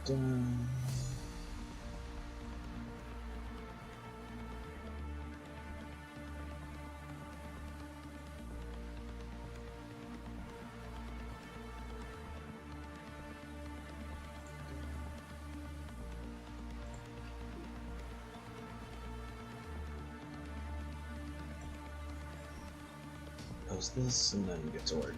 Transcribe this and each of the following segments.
dun. Post this and then get to work.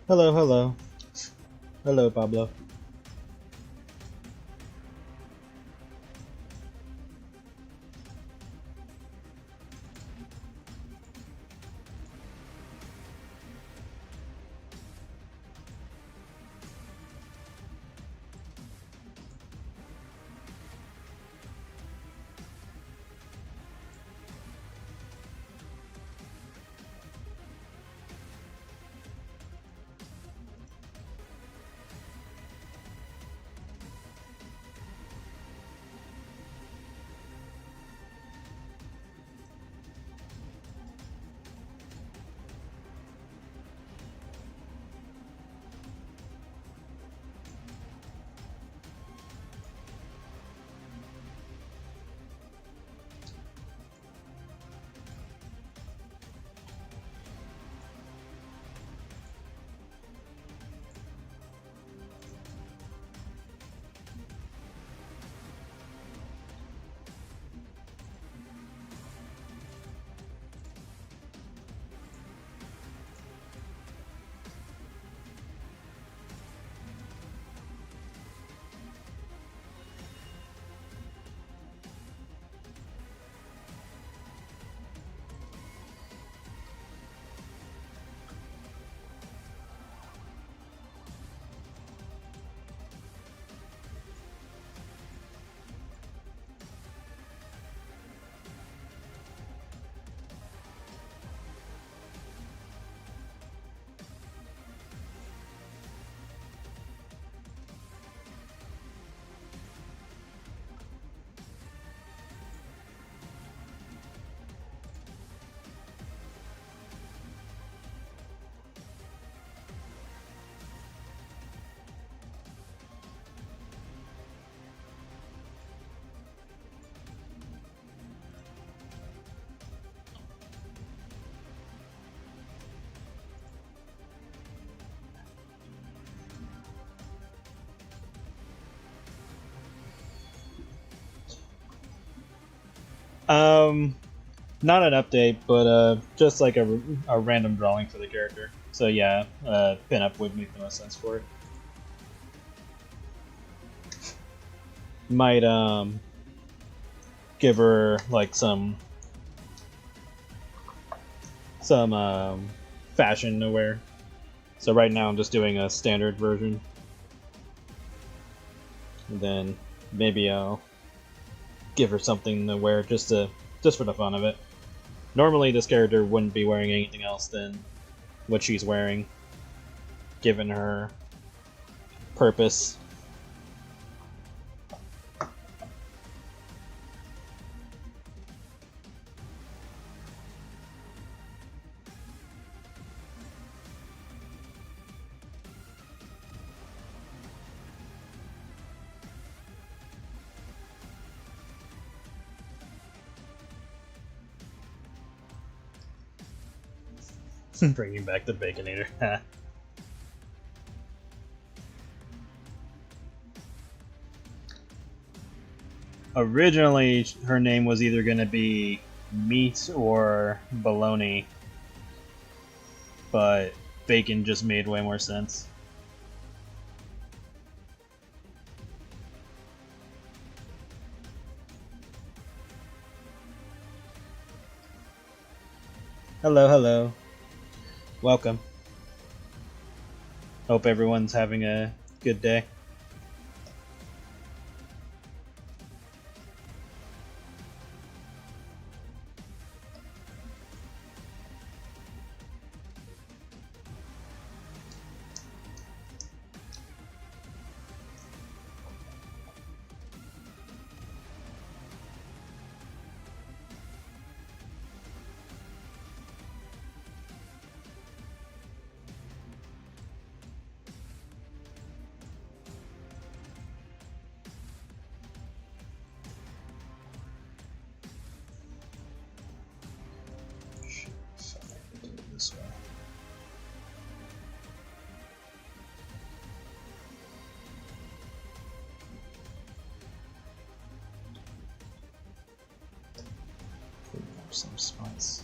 Hello, hello. Hello, Pablo. Um, Not an update, but just like a random drawing for the character. So yeah, pinup would make the most sense for it. Might give her like some fashion to wear. So right now I'm just doing a standard version, and then maybe I'll give her something to wear just for the fun of it. Normally this character wouldn't be wearing anything else than what she's wearing, given her purpose. Bringing back the Baconator. Originally, her name was either going to be Meat or Baloney, but Bacon just made way more sense. Hello, hello. Welcome. Hope everyone's having a good day. This way. Clean up some spots.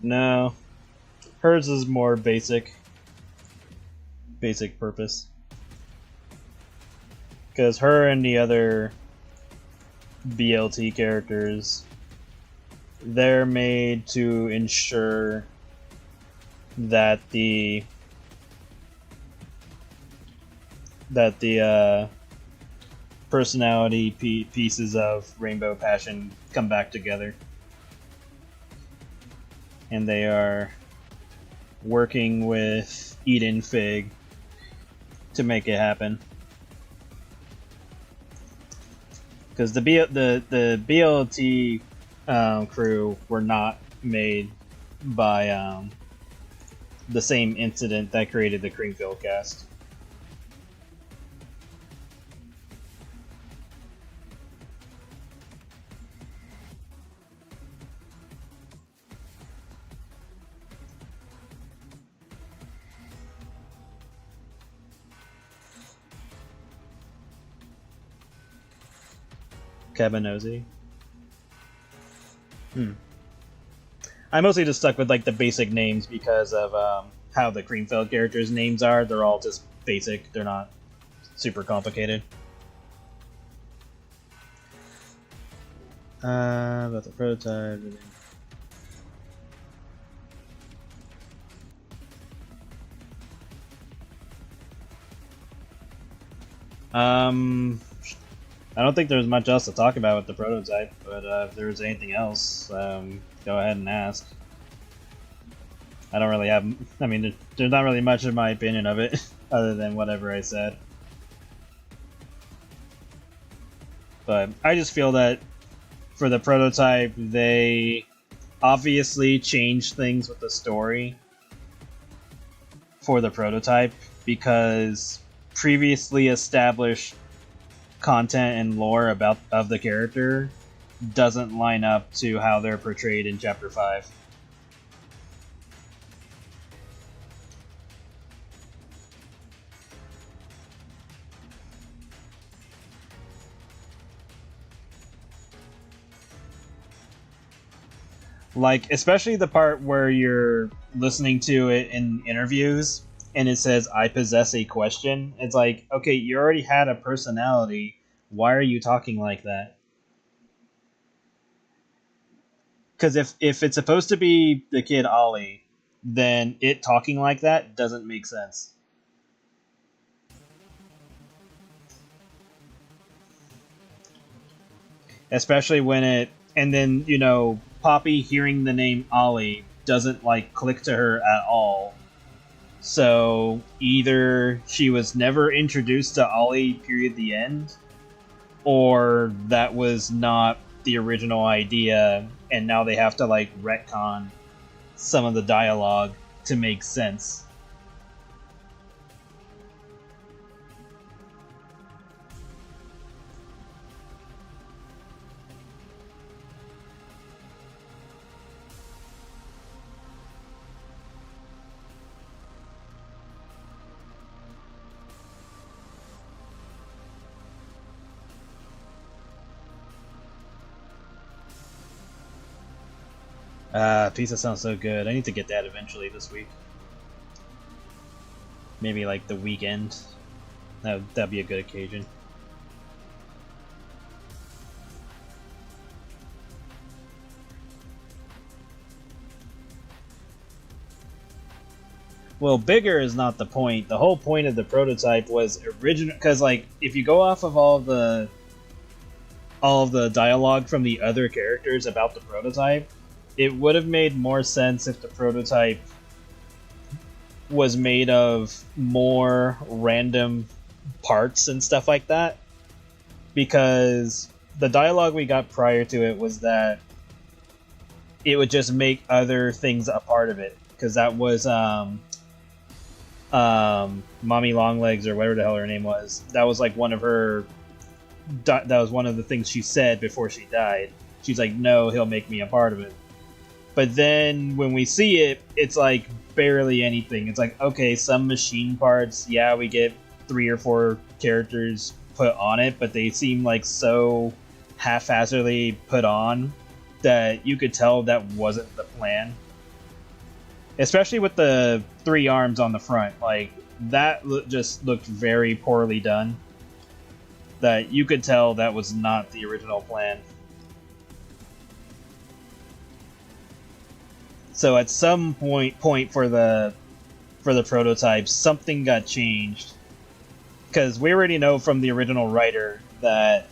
No, hers is more basic purpose, because her and the other BLT characters, they're made to ensure that the personality pieces of Rainbow Passion come back together. And they are working with Eden Fig to make it happen. Because the BLT crew were not made by the same incident that created the Creamfield cast. Cabanosi. I mostly just stuck with like the basic names because of how the Creamfield characters' names are. They're all just basic. They're not super complicated. About the prototype. I don't think there's much else to talk about with the prototype, but if there's anything else, go ahead and ask. I don't really have... I mean, there's not really much in my opinion of it, other than whatever I said. But I just feel that for the prototype, they obviously changed things with the story for the prototype, because previously established content and lore of the character doesn't line up to how they're portrayed in Chapter 5. Like, especially the part where you're listening to it in interviews and it says, "I possess a question." It's like, okay, you already had a personality. Why are you talking like that? Because if it's supposed to be the kid Ollie, then it talking like that doesn't make sense. Especially when it and then, you know, Poppy hearing the name Ollie doesn't like click to her at all. So either she was never introduced to Ollie, period, the end, or that was not the original idea, and now they have to like retcon some of the dialogue to make sense. Pizza sounds so good. I need to get that eventually this week. Maybe like the weekend. That'd be a good occasion. Well, bigger is not the point. The whole point of the prototype was original, because like if you go off of all of the dialogue from the other characters about the prototype, it would have made more sense if the prototype was made of more random parts and stuff like that. Because the dialogue we got prior to it was that it would just make other things a part of it. Because that was Mommy Longlegs, or whatever the hell her name was. That was like one of her. That was one of the things she said before she died. She's like, "No, he'll make me a part of it." But then when we see it, it's like barely anything. It's like, okay, some machine parts, yeah, we get 3 or 4 characters put on it, but they seem like so haphazardly put on that you could tell that wasn't the plan. Especially with the 3 arms on the front. Like, that just looked very poorly done. That you could tell that was not the original plan. So at some point for the prototype, something got changed, because we already know from the original writer that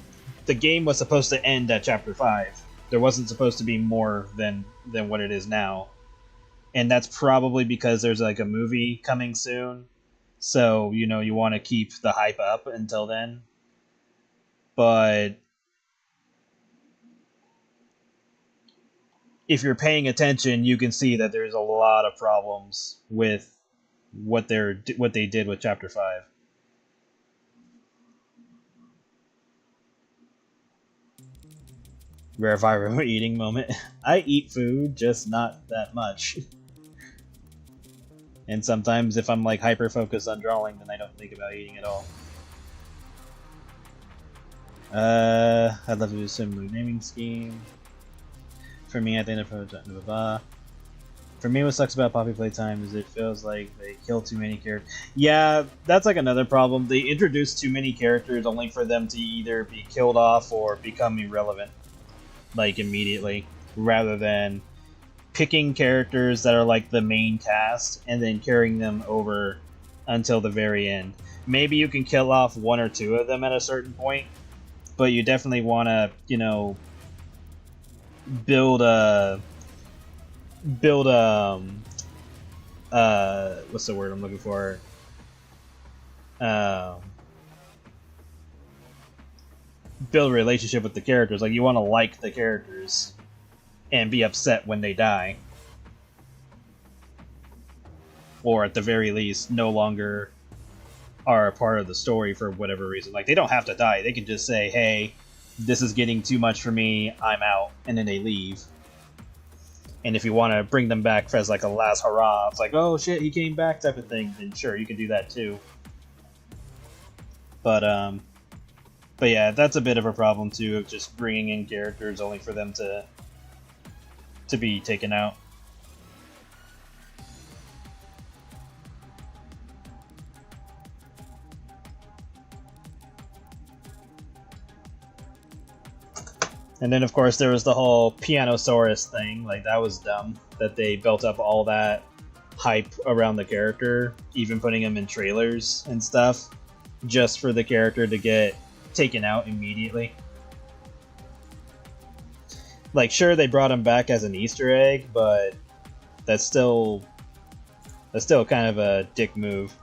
the game was supposed to end at chapter 5. There wasn't supposed to be more than what it is now, and that's probably because there's like a movie coming soon. So you know you want to keep the hype up until then, but if you're paying attention, you can see that there's a lot of problems with what they did with Chapter 5. Rare viral eating moment. I eat food, just not that much. And sometimes if I'm like hyper focused on drawing, then I don't think about eating at all. I'd love to do a similar naming scheme. For me, at the end of prototype, for me, what sucks about Poppy Playtime is it feels like they kill too many characters. Yeah, that's like another problem. They introduce too many characters only for them to either be killed off or become irrelevant, like immediately, rather than picking characters that are like the main cast and then carrying them over until the very end. Maybe you can kill off 1 or 2 of them at a certain point, but you definitely want to, you know, build what's the word I'm looking for? Build a relationship with the characters. Like, you want to like the characters and be upset when they die, or at the very least no longer are a part of the story for whatever reason. Like, they don't have to die. They can just say, hey, this is getting too much for me, I'm out, and then they leave. And if you want to bring them back as like a last hurrah, it's like, oh shit, he came back type of thing, then sure, you can do that too. But yeah, that's a bit of a problem too, of just bringing in characters only for them to be taken out. And then, of course, there was the whole Pianosaurus thing. Like, that was dumb. That they built up all that hype around the character, even putting him in trailers and stuff, just for the character to get taken out immediately. Like, sure, they brought him back as an Easter egg, but that's still kind of a dick move.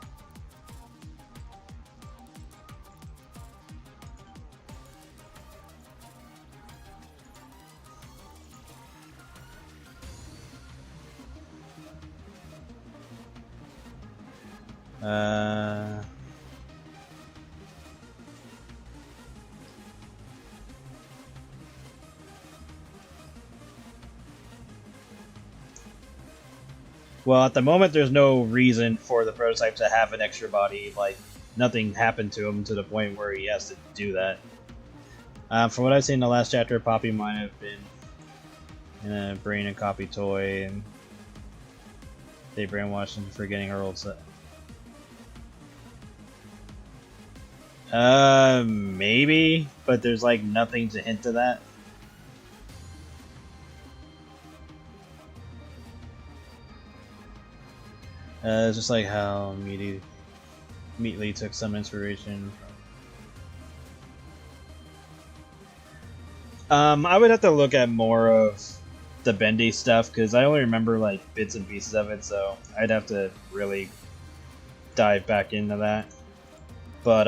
Well, at the moment, there's no reason for the prototype to have an extra body. Like, nothing happened to him to the point where he has to do that. From what I've seen in the last chapter, Poppy might have been in a brain and copy toy, and they brainwashed him for getting her old set. Maybe, but there's like nothing to hint to that. It's just like how Meatley took some inspiration from. I would have to look at more of the Bendy stuff because I only remember like bits and pieces of it, so I'd have to really dive back into that. But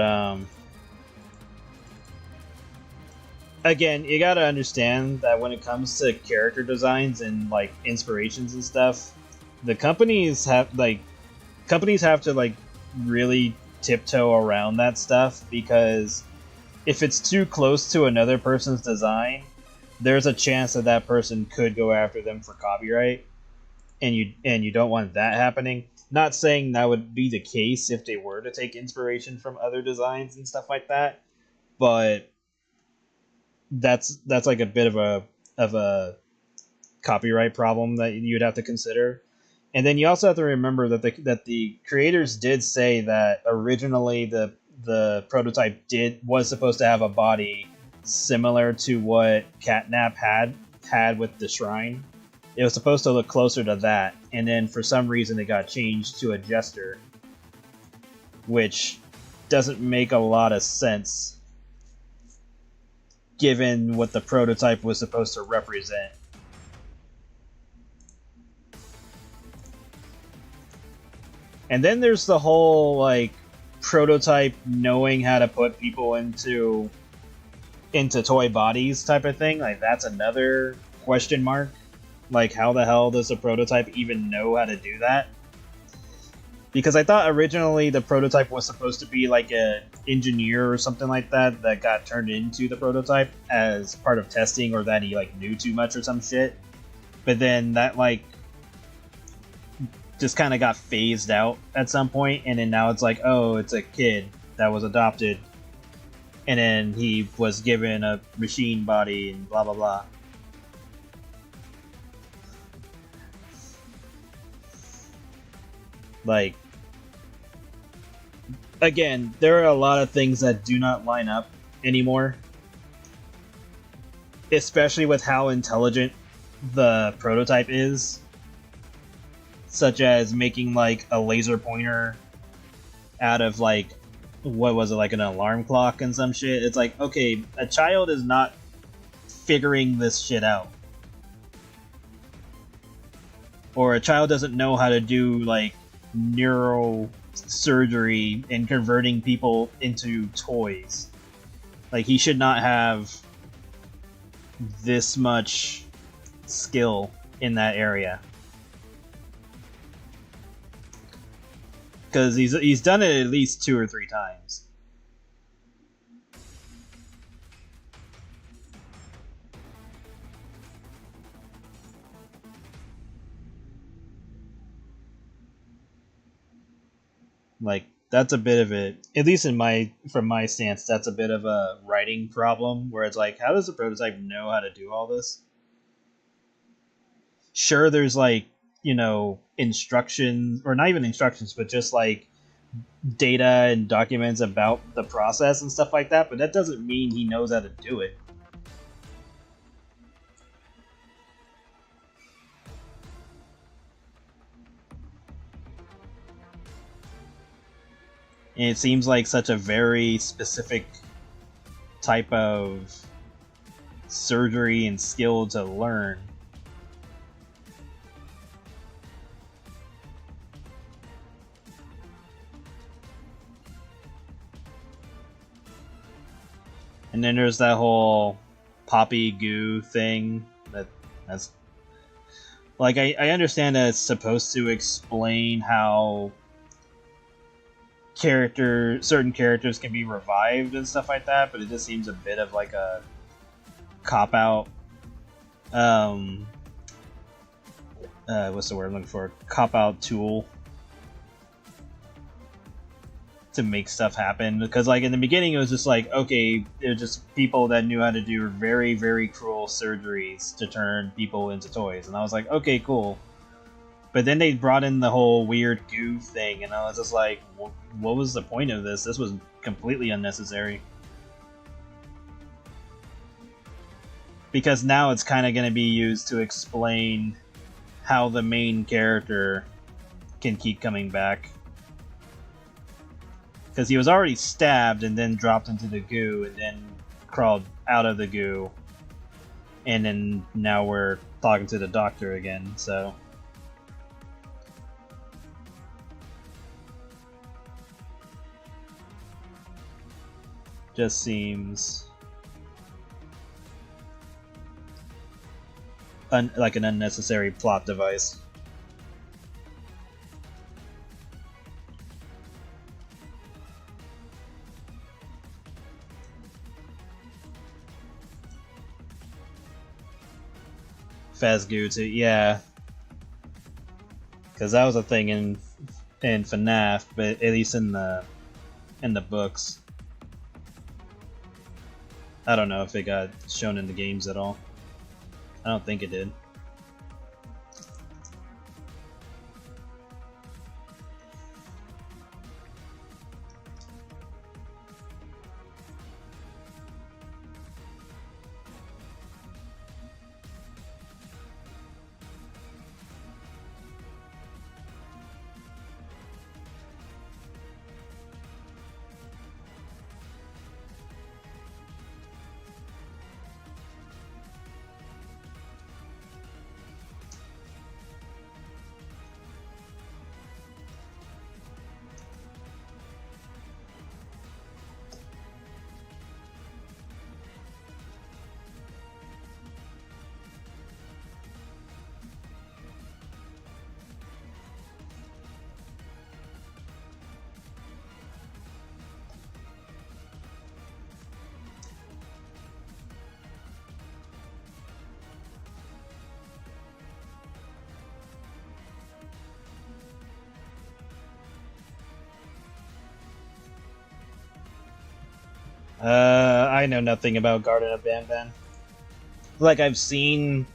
again, you gotta understand that when it comes to character designs and like inspirations and stuff, the companies have to like really tiptoe around that stuff, because if it's too close to another person's design, there's a chance that that person could go after them for copyright, and you don't want that happening. Not saying that would be the case if they were to take inspiration from other designs and stuff like that, but that's like a bit of a copyright problem that you'd have to consider. And then you also have to remember that the creators did say that originally the prototype was supposed to have a body similar to what Catnap had with the shrine. It was supposed to look closer to that, and then for some reason it got changed to a jester, which doesn't make a lot of sense given what the prototype was supposed to represent. And then there's the whole like prototype knowing how to put people into toy bodies type of thing. Like, that's another question mark. Like, how the hell does a prototype even know how to do that? Because I thought originally the prototype was supposed to be like an engineer or something like that got turned into the prototype as part of testing, or that he like knew too much or some shit. But then that like just kind of got phased out at some point, and then now it's like, oh, it's a kid that was adopted, and then he was given a machine body and blah blah blah. Like, again, there are a lot of things that do not line up anymore, especially with how intelligent the prototype is, such as making like a laser pointer out of like, what was it, like an alarm clock and some shit. It's like, okay, a child is not figuring this shit out, or a child doesn't know how to do like neurosurgery and converting people into toys. Like, he should not have this much skill in that area, because he's done it at least 2 or 3 times. Like, that's a bit of it, at least from my stance, that's a bit of a writing problem, where it's like, how does the prototype know how to do all this? Sure, there's like, instructions, or not even instructions, but just like data and documents about the process and stuff like that, but that doesn't mean he knows how to do it. And it seems like such a very specific type of surgery and skill to learn. And then there's that whole poppy goo thing that's like I understand that it's supposed to explain how certain characters can be revived and stuff like that, but it just seems a bit of like a cop out. What's the word I'm looking for? Cop out tool to make stuff happen, because like in the beginning it was just like, okay, they're just people that knew how to do very, very cruel surgeries to turn people into toys, and I was like, okay, cool. But then they brought in the whole weird goo thing, and I was just like, what was the point of this? This was completely unnecessary. Because now it's kind of going to be used to explain how the main character can keep coming back. Because he was already stabbed and then dropped into the goo and then crawled out of the goo. And then now we're talking to the doctor again, so... Just seems... like an unnecessary plot device. Fazgoo too, yeah. Because that was a thing in FNAF, but at least in the books. I don't know if it got shown in the games at all. I don't think it did. I know nothing about Garden of Banban. Like, I think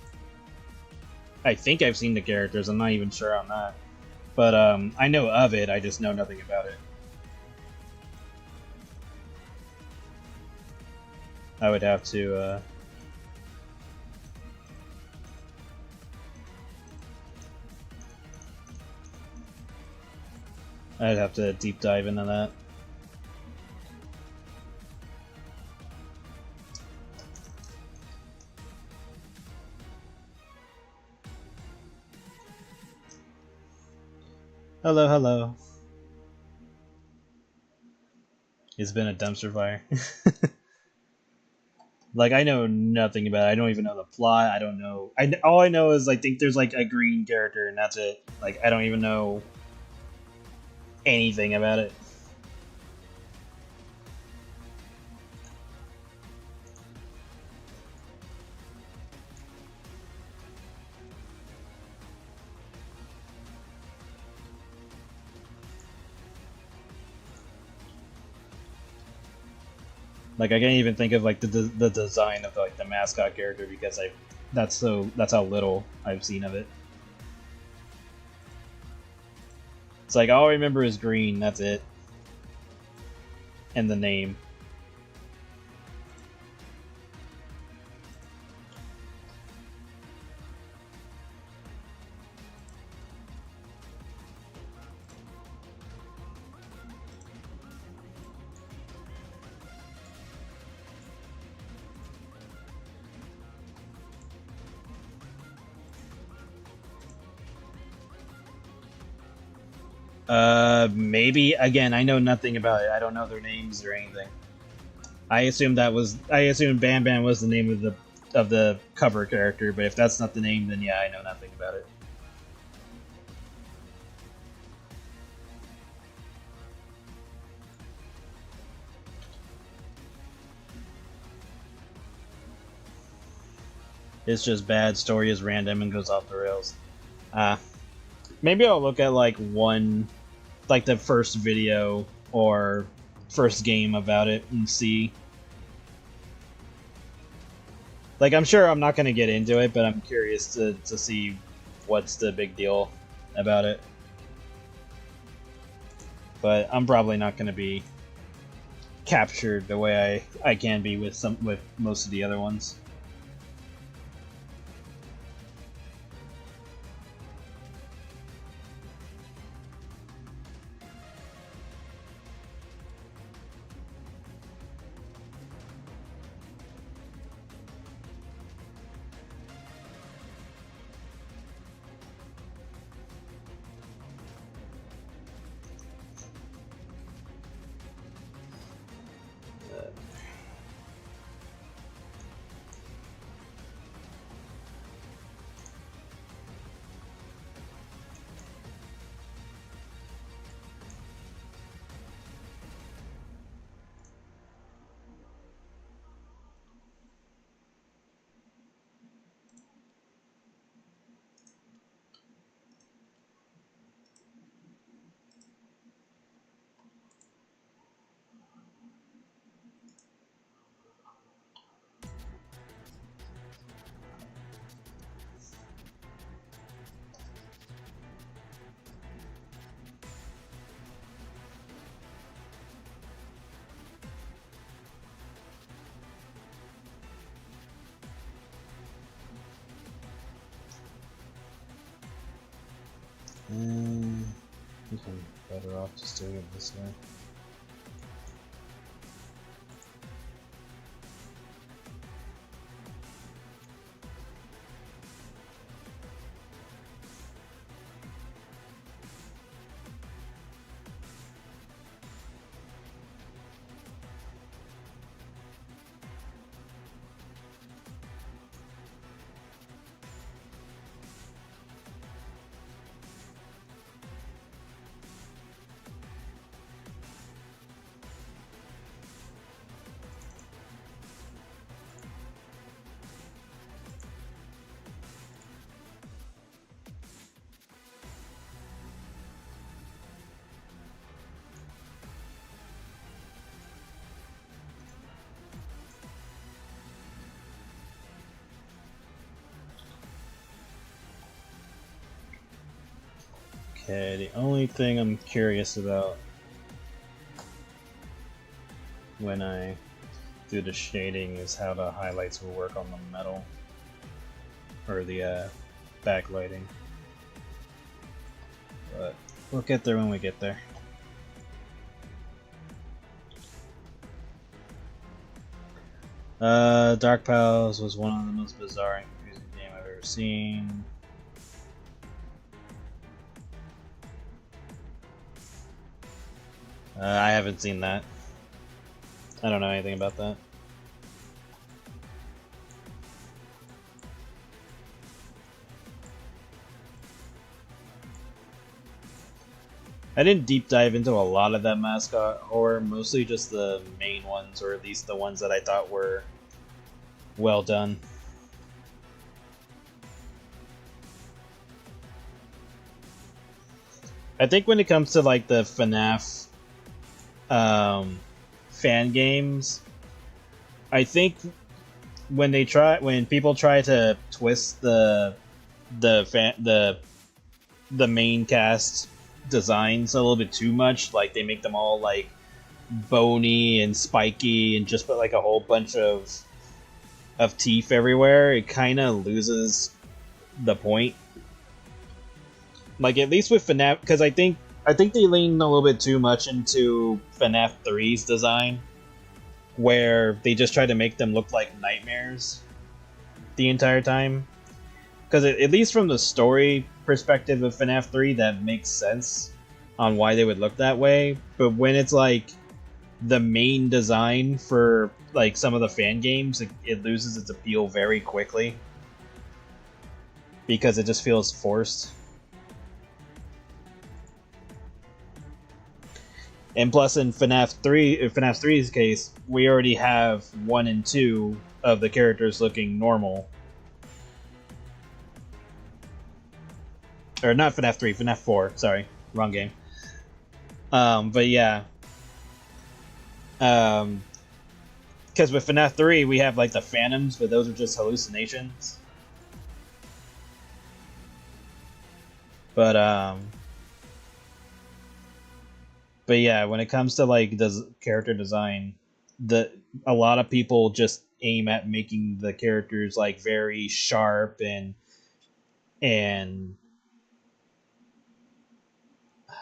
I've seen the characters, I'm not even sure on that. But, I know of it, I just know nothing about it. I would have to, I'd have to deep dive into that. Hello, hello. It's been a dumpster fire. Like, I know nothing about it. I don't even know the plot. I don't know. All I know is I think there's like a green character and that's it. Like, I don't even know anything about it. Like, I can't even think of like the design of like the mascot character because that's how little I've seen of it. It's like all I remember is green. That's it, and the name. Maybe. Again, I know nothing about it. I don't know their names or anything. I assumed Bam Bam was the name of the cover character, but if that's not the name, then yeah, I know nothing about it. It's just bad, story is random and goes off the rails. Maybe I'll look at like the first video or first game about it and see. Like, I'm sure I'm not going to get into it, but I'm curious to see what's the big deal about it. But I'm probably not going to be captured the way I can be with most of the other ones. I think I'm better off just doing it this way. Okay, the only thing I'm curious about when I do the shading is how the highlights will work on the metal, or the backlighting. But we'll get there when we get there. Dark Pals was one of the most bizarre and confusing games I've ever seen. I haven't seen that. I don't know anything about that. I didn't deep dive into a lot of that mascot horror, mostly just the main ones, or at least the ones that I thought were well done. I think when it comes to like the FNAF fan games, I think when people try to twist the main cast designs a little bit too much, like they make them all like bony and spiky and just put like a whole bunch of teeth everywhere, it kind of loses the point. Like, at least with FNAF, because I think they lean a little bit too much into FNAF 3's design, where they just try to make them look like nightmares the entire time. Because at least from the story perspective of FNAF 3, that makes sense. on why they would look that way, but when it's like the main design for like some of the fan games, it loses its appeal very quickly because it just feels forced. And plus, in FNAF 3's case, we already have 1 and 2 of the characters looking normal. Or not FNAF 3, FNAF 4. Sorry, wrong game. But yeah. Because with FNAF 3, we have like the phantoms, but those are just hallucinations. But yeah, when it comes to like character design, a lot of people just aim at making the characters like very sharp and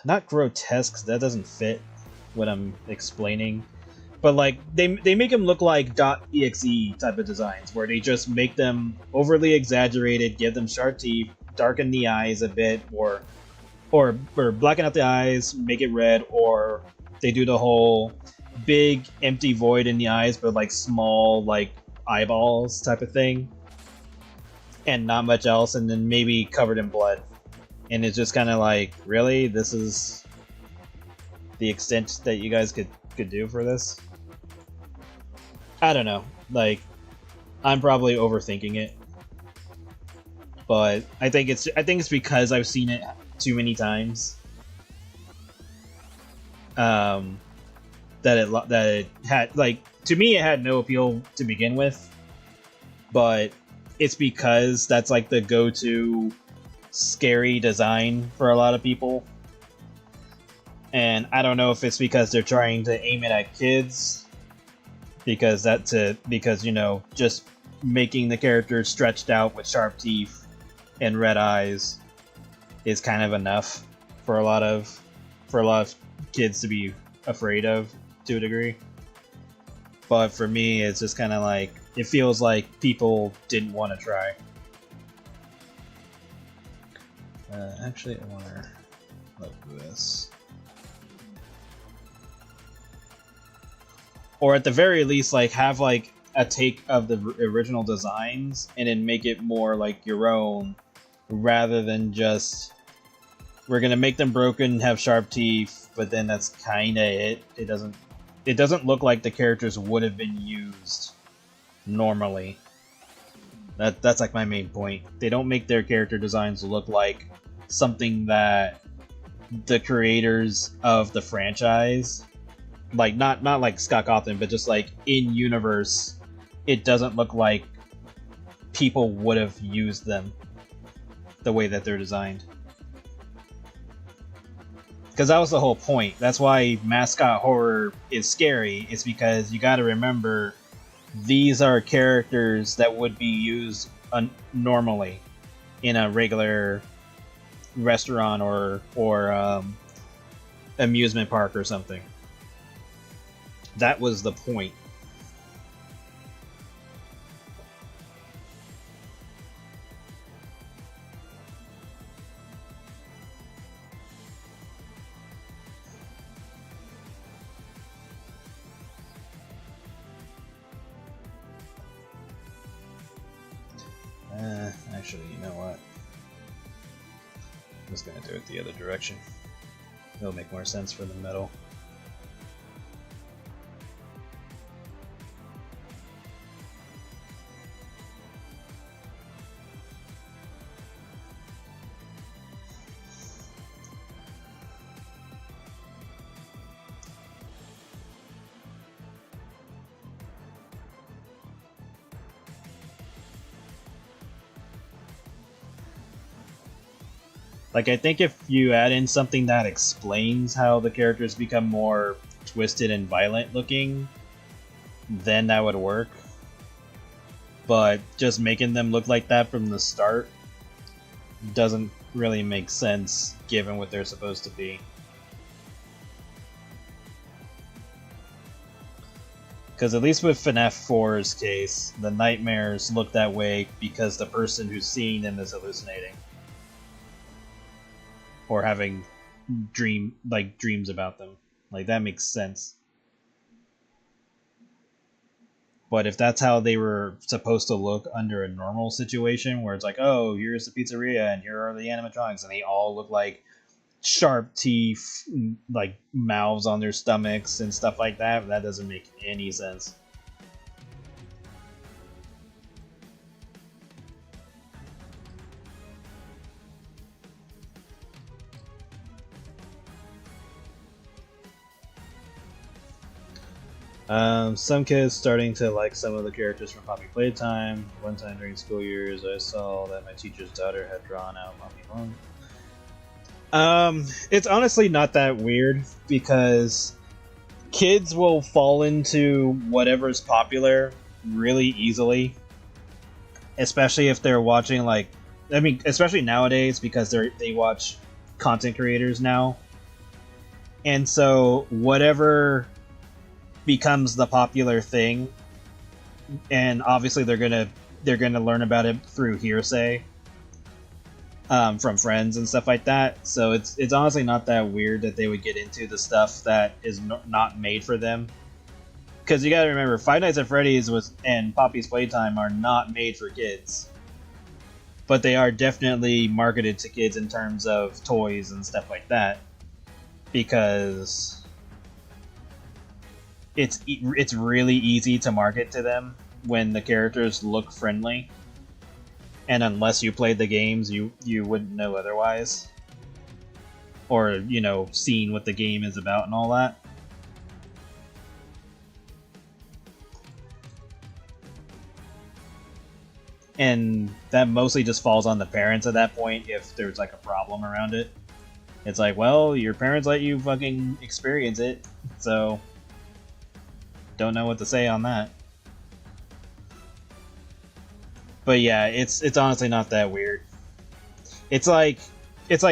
not grotesque. That doesn't fit what I'm explaining. But like they make them look like .exe type of designs, where they just make them overly exaggerated, give them sharp teeth, darken the eyes a bit, or blacken out the eyes, make it red, or they do the whole big empty void in the eyes, but like small like eyeballs type of thing, and not much else, and then maybe covered in blood. And it's just kind of like, really, this is the extent that you guys could do for this? I don't know. Like, I'm probably overthinking it, but I think it's because I've seen it too many times. That it had, like, to me it had no appeal to begin with, but it's because that's like the go-to scary design for a lot of people. And I don't know if it's because they're trying to aim it at kids, because you know, just making the characters stretched out with sharp teeth and red eyes is kind of enough for a lot of kids to be afraid of, to a degree. But for me, it's just kind of like, it feels like people didn't want to try. Actually, I want to look this. Or at the very least, like, have like a take of the original designs and then make it more like your own, rather than just, we're gonna make them broken, have sharp teeth, but then that's kinda it. It doesn't look like the characters would have been used normally. That's like my main point. They don't make their character designs look like something that the creators of the franchise, like not like Scott Cawthon, but just like in universe, it doesn't look like people would have used them the way that they're designed. Because that was the whole point. That's why mascot horror is scary. It's because you got to remember, these are characters that would be used normally in a regular restaurant or amusement park or something. That was the point. Actually, you know what? I'm just gonna do it the other direction. It'll make more sense for the middle. Like, I think if you add in something that explains how the characters become more twisted and violent looking, then that would work. But just making them look like that from the start doesn't really make sense, given what they're supposed to be. Because at least with FNAF 4's case, the nightmares look that way because the person who's seeing them is hallucinating. Or having dreams about them. Like, that makes sense. But if that's how they were supposed to look under a normal situation, where it's like, oh, here's the pizzeria and here are the animatronics, and they all look like sharp teeth, like mouths on their stomachs and stuff like that, that doesn't make any sense. Some kids starting to like some of the characters from Poppy Playtime. One time during school years, I saw that my teacher's daughter had drawn out Mommy Long. It's honestly not that weird, because kids will fall into whatever's popular really easily, especially if they're watching, like, I mean, especially nowadays, because they watch content creators now, and so whatever becomes the popular thing, and obviously they're gonna learn about it through hearsay, from friends and stuff like that. So it's honestly not that weird that they would get into the stuff that is not made for them. Because you gotta remember, Five Nights at Freddy's and Poppy's Playtime are not made for kids, but they are definitely marketed to kids in terms of toys and stuff like that, because it's really easy to market to them when the characters look friendly, and unless you played the games, you wouldn't know otherwise, or seen what the game is about and all that. And that mostly just falls on the parents at that point if there's like a problem around it. It's like, well, your parents let you fucking experience it, so don't know what to say on that. But yeah, it's honestly not that weird. It's like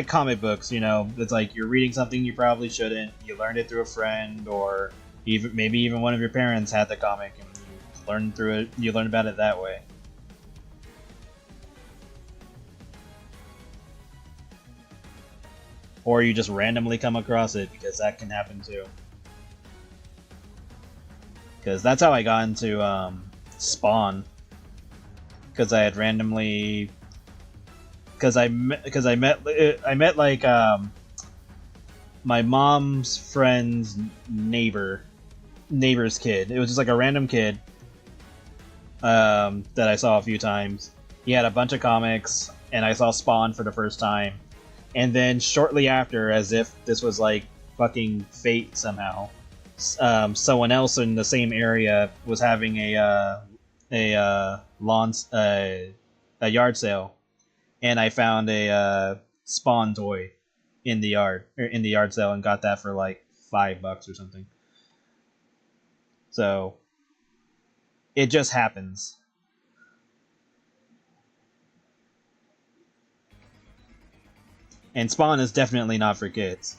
comic books, It's like you're reading something you probably shouldn't. You learned it through a friend, or maybe even one of your parents had the comic and you learned through it. You learned about it that way. Or you just randomly come across it, because that can happen too. Because that's how I got into Spawn. Because I had randomly, I met like my mom's friend's neighbor's kid. It was just like a random kid that I saw a few times. He had a bunch of comics, and I saw Spawn for the first time. And then shortly after, as if this was like fucking fate somehow, someone else in the same area was having a yard sale, and I found a Spawn toy in the yard sale, and got that for like $5 or something. So it just happens. And Spawn is definitely not for kids.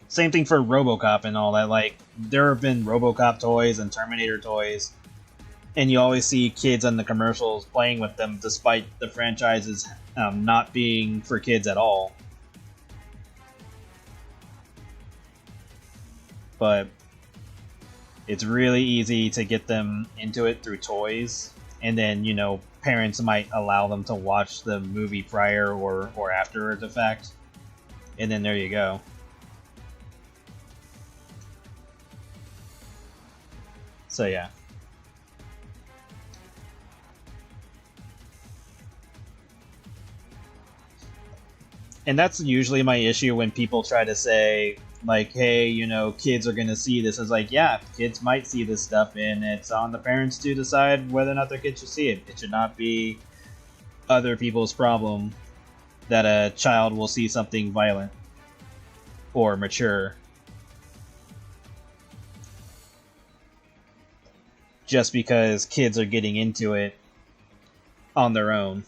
Same thing for RoboCop and all that. Like, there have been RoboCop toys and Terminator toys, and you always see kids on the commercials playing with them, despite the franchises not being for kids at all. But it's really easy to get them into it through toys, and then, parents might allow them to watch the movie prior or after the fact, and then there you go. So yeah. And that's usually my issue when people try to say, like, hey, kids are gonna see this. It's like, yeah, kids might see this stuff, and it's on the parents to decide whether or not their kids should see it. It should not be other people's problem that a child will see something violent or mature just because kids are getting into it on their own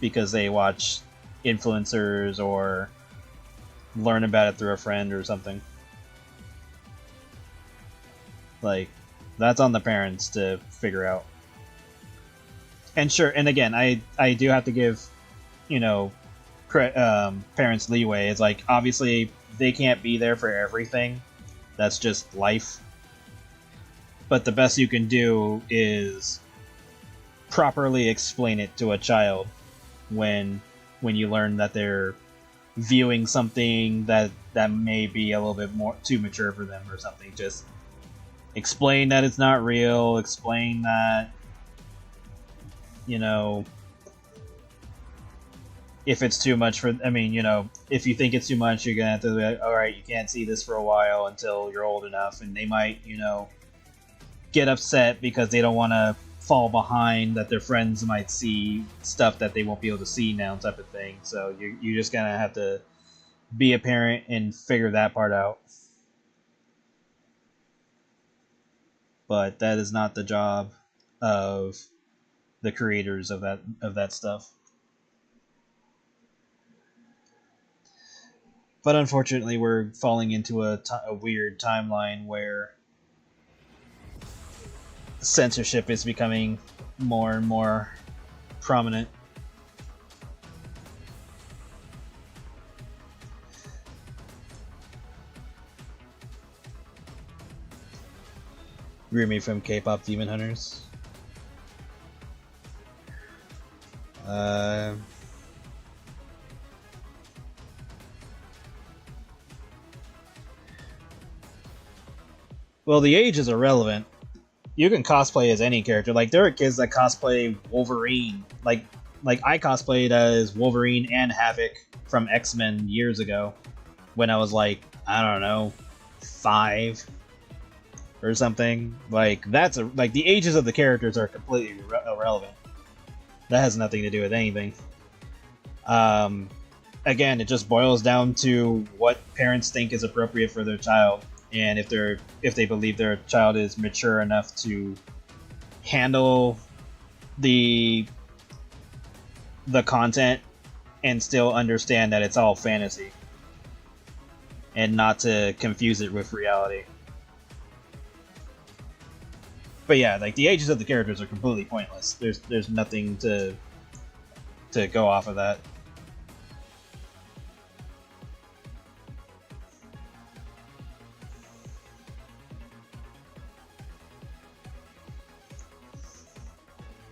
because they watch influencers or learn about it through a friend or something. Like, that's on the parents to figure out. And sure, and again, I do have to give, parents leeway. It's like, obviously they can't be there for everything. That's just life. But the best you can do is properly explain it to a child when you learn that they're viewing something that may be a little bit more too mature for them or something. Just explain that it's not real. Explain that, you know, if it's too much for, I mean, you know, if you think it's too much, you're gonna have to be like, all right, you can't see this for a while until you're old enough, and they might, you know, get upset because they don't want to fall behind, that their friends might see stuff that they won't be able to see now, type of thing. So you're just gonna have to be a parent and figure that part out. But that is not the job of the creators of that stuff. But unfortunately, we're falling into a weird timeline where censorship is becoming more and more prominent. Rumi from K-pop Demon Hunters. Well, the age is irrelevant. You can cosplay as any character. Like, there are kids that cosplay Wolverine. Like I cosplayed as Wolverine and Havoc from X-Men years ago, when I was like, I don't know, 5 or something. Like, like, the ages of the characters are completely irrelevant. That has nothing to do with anything. Again, it just boils down to what parents think is appropriate for their child. And if they believe their child is mature enough to handle the content and still understand that it's all fantasy, and not to confuse it with reality. But yeah, like, the ages of the characters are completely pointless. There's nothing to go off of that.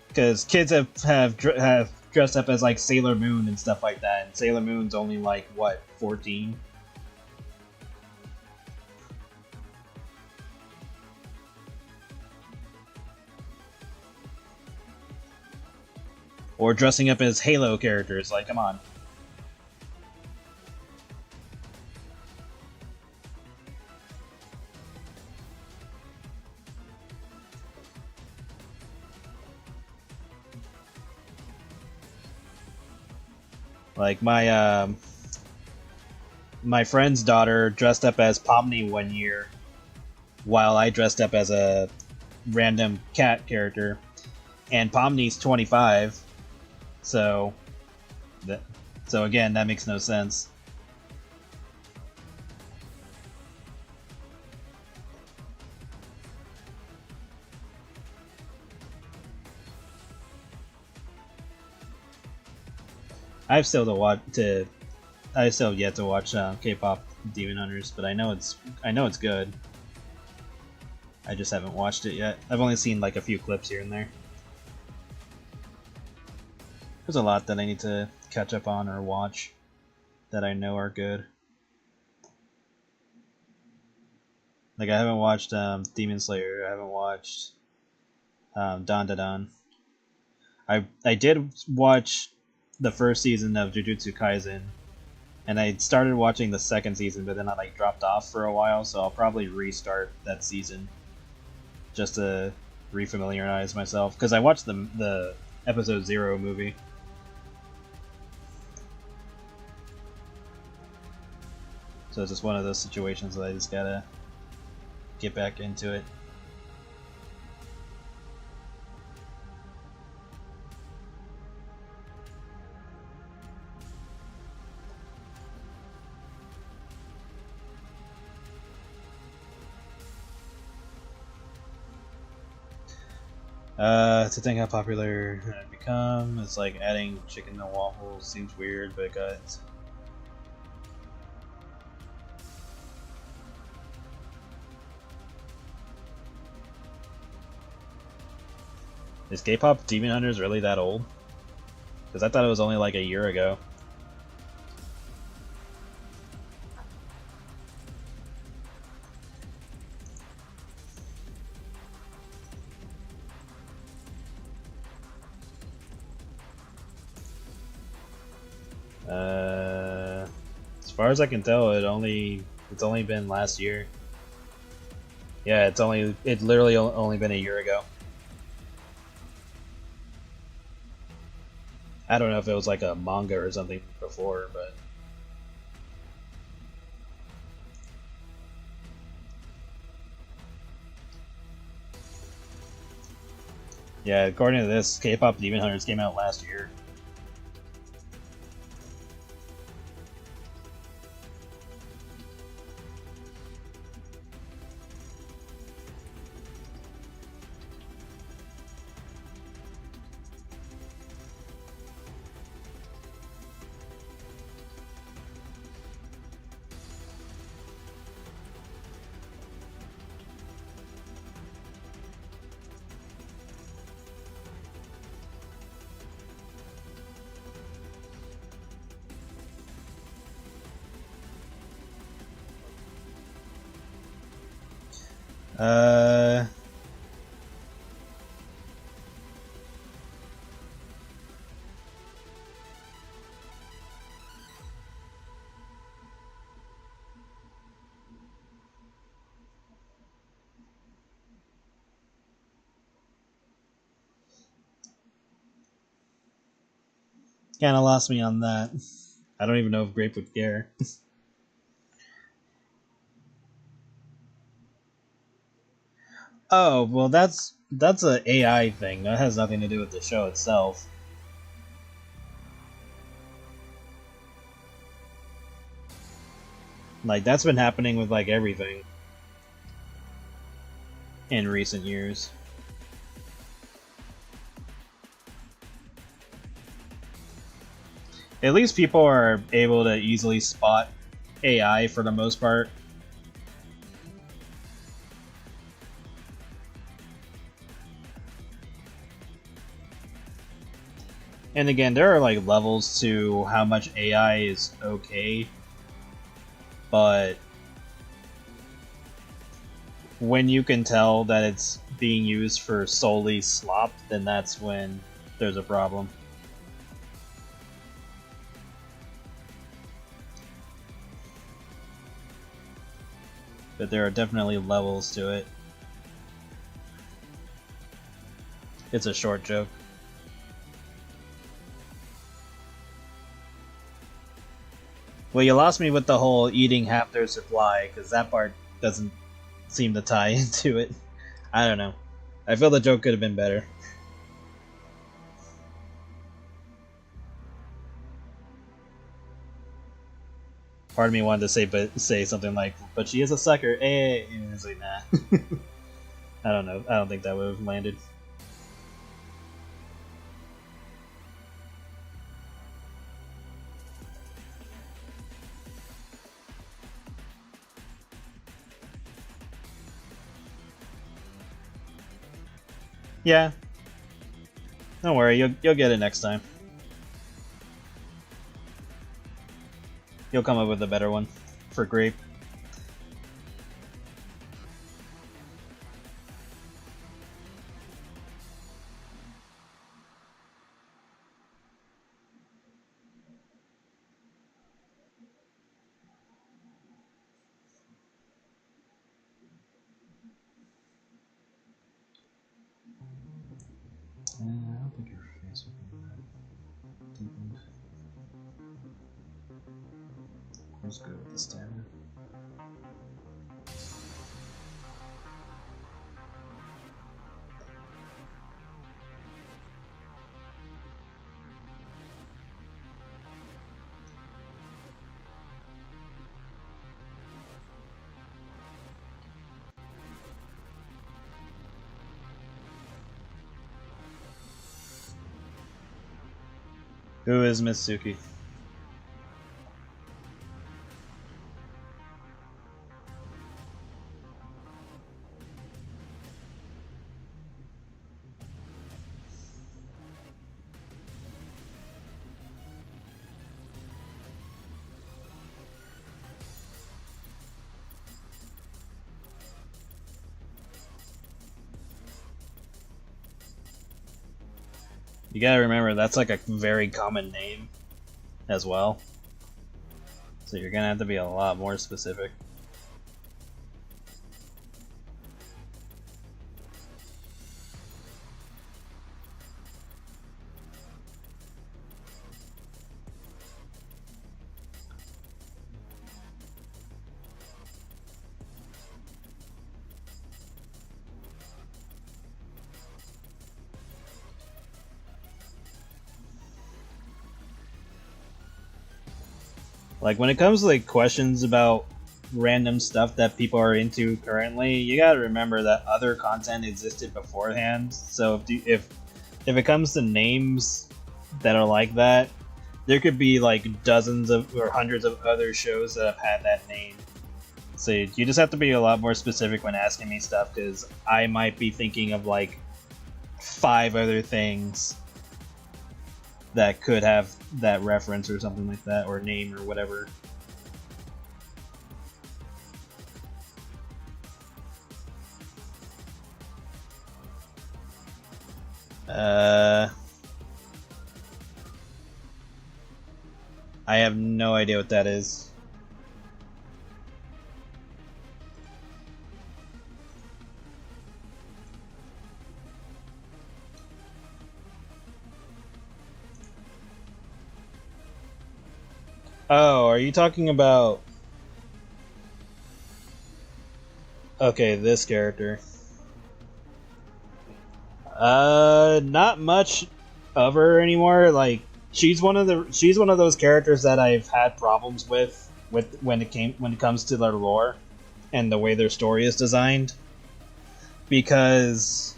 Because kids have dressed up as, like, Sailor Moon and stuff like that, and Sailor Moon's only, like, what, 14? Or dressing up as Halo characters, like, come on. Like, my friend's daughter dressed up as Pomni one year, while I dressed up as a random cat character, and Pomni's 25, so again, that makes no sense. I've still yet to watch K-pop Demon Hunters, but I know it's good. I just haven't watched it yet. I've only seen, like, a few clips here and there. There's a lot that I need to catch up on or watch that I know are good. Like, I haven't watched Demon Slayer. I haven't watched Dan Da Dan. I did watch the first season of Jujutsu Kaisen, and I started watching the second season, but then I, like, dropped off for a while, so I'll probably restart that season just to refamiliarize myself, because I watched the episode 0 movie. So it's just one of those situations that I just gotta get back into it. To think how popular it become, it's like adding chicken to waffles seems weird, but guys. Is K-pop Demon Hunters really that old? Because I thought it was only like a year ago. As far as I can tell, it's only been last year. Yeah, it literally only been a year ago. I don't know if it was like a manga or something before, but yeah, according to this, K-pop Demon Hunters came out last year. Uh, kind of lost me on that. I don't even know if Grape would care. Oh, well, that's a AI thing. That has nothing to do with the show itself. Like that's been happening with like everything in recent years. At least people are able to easily spot AI for the most part. And again, there are like levels to how much AI is okay, but when you can tell that it's being used for solely slop, then that's when there's a problem. But there are definitely levels to it. It's a short joke. Well, you lost me with the whole eating half their supply, because that part doesn't seem to tie into it. I don't know. I feel the joke could have been better. Part of me wanted to say something like, "But she is a sucker." And it's like, nah. I don't know. I don't think that would have landed. Yeah. Don't worry. You'll get it next time. You'll come up with a better one for Grape. I don't think your face would be that deepened. Let's go with the standard. Who is Mitsuki? You gotta remember, that's like a very common name as well. So you're gonna have to be a lot more specific. Like, when it comes to like questions about random stuff that people are into currently, you gotta remember that other content existed beforehand. So if it comes to names that are like that, there could be like dozens of or hundreds of other shows that have had that name. So you just have to be a lot more specific when asking me stuff, because I might be thinking of like 5 other things that could have that reference or something like that, or name or whatever. I have no idea what that is. Oh, are you talking about... Okay, this character. Not much of her anymore. Like, she's one of those characters that I've had problems with when it comes to their lore and the way their story is designed, because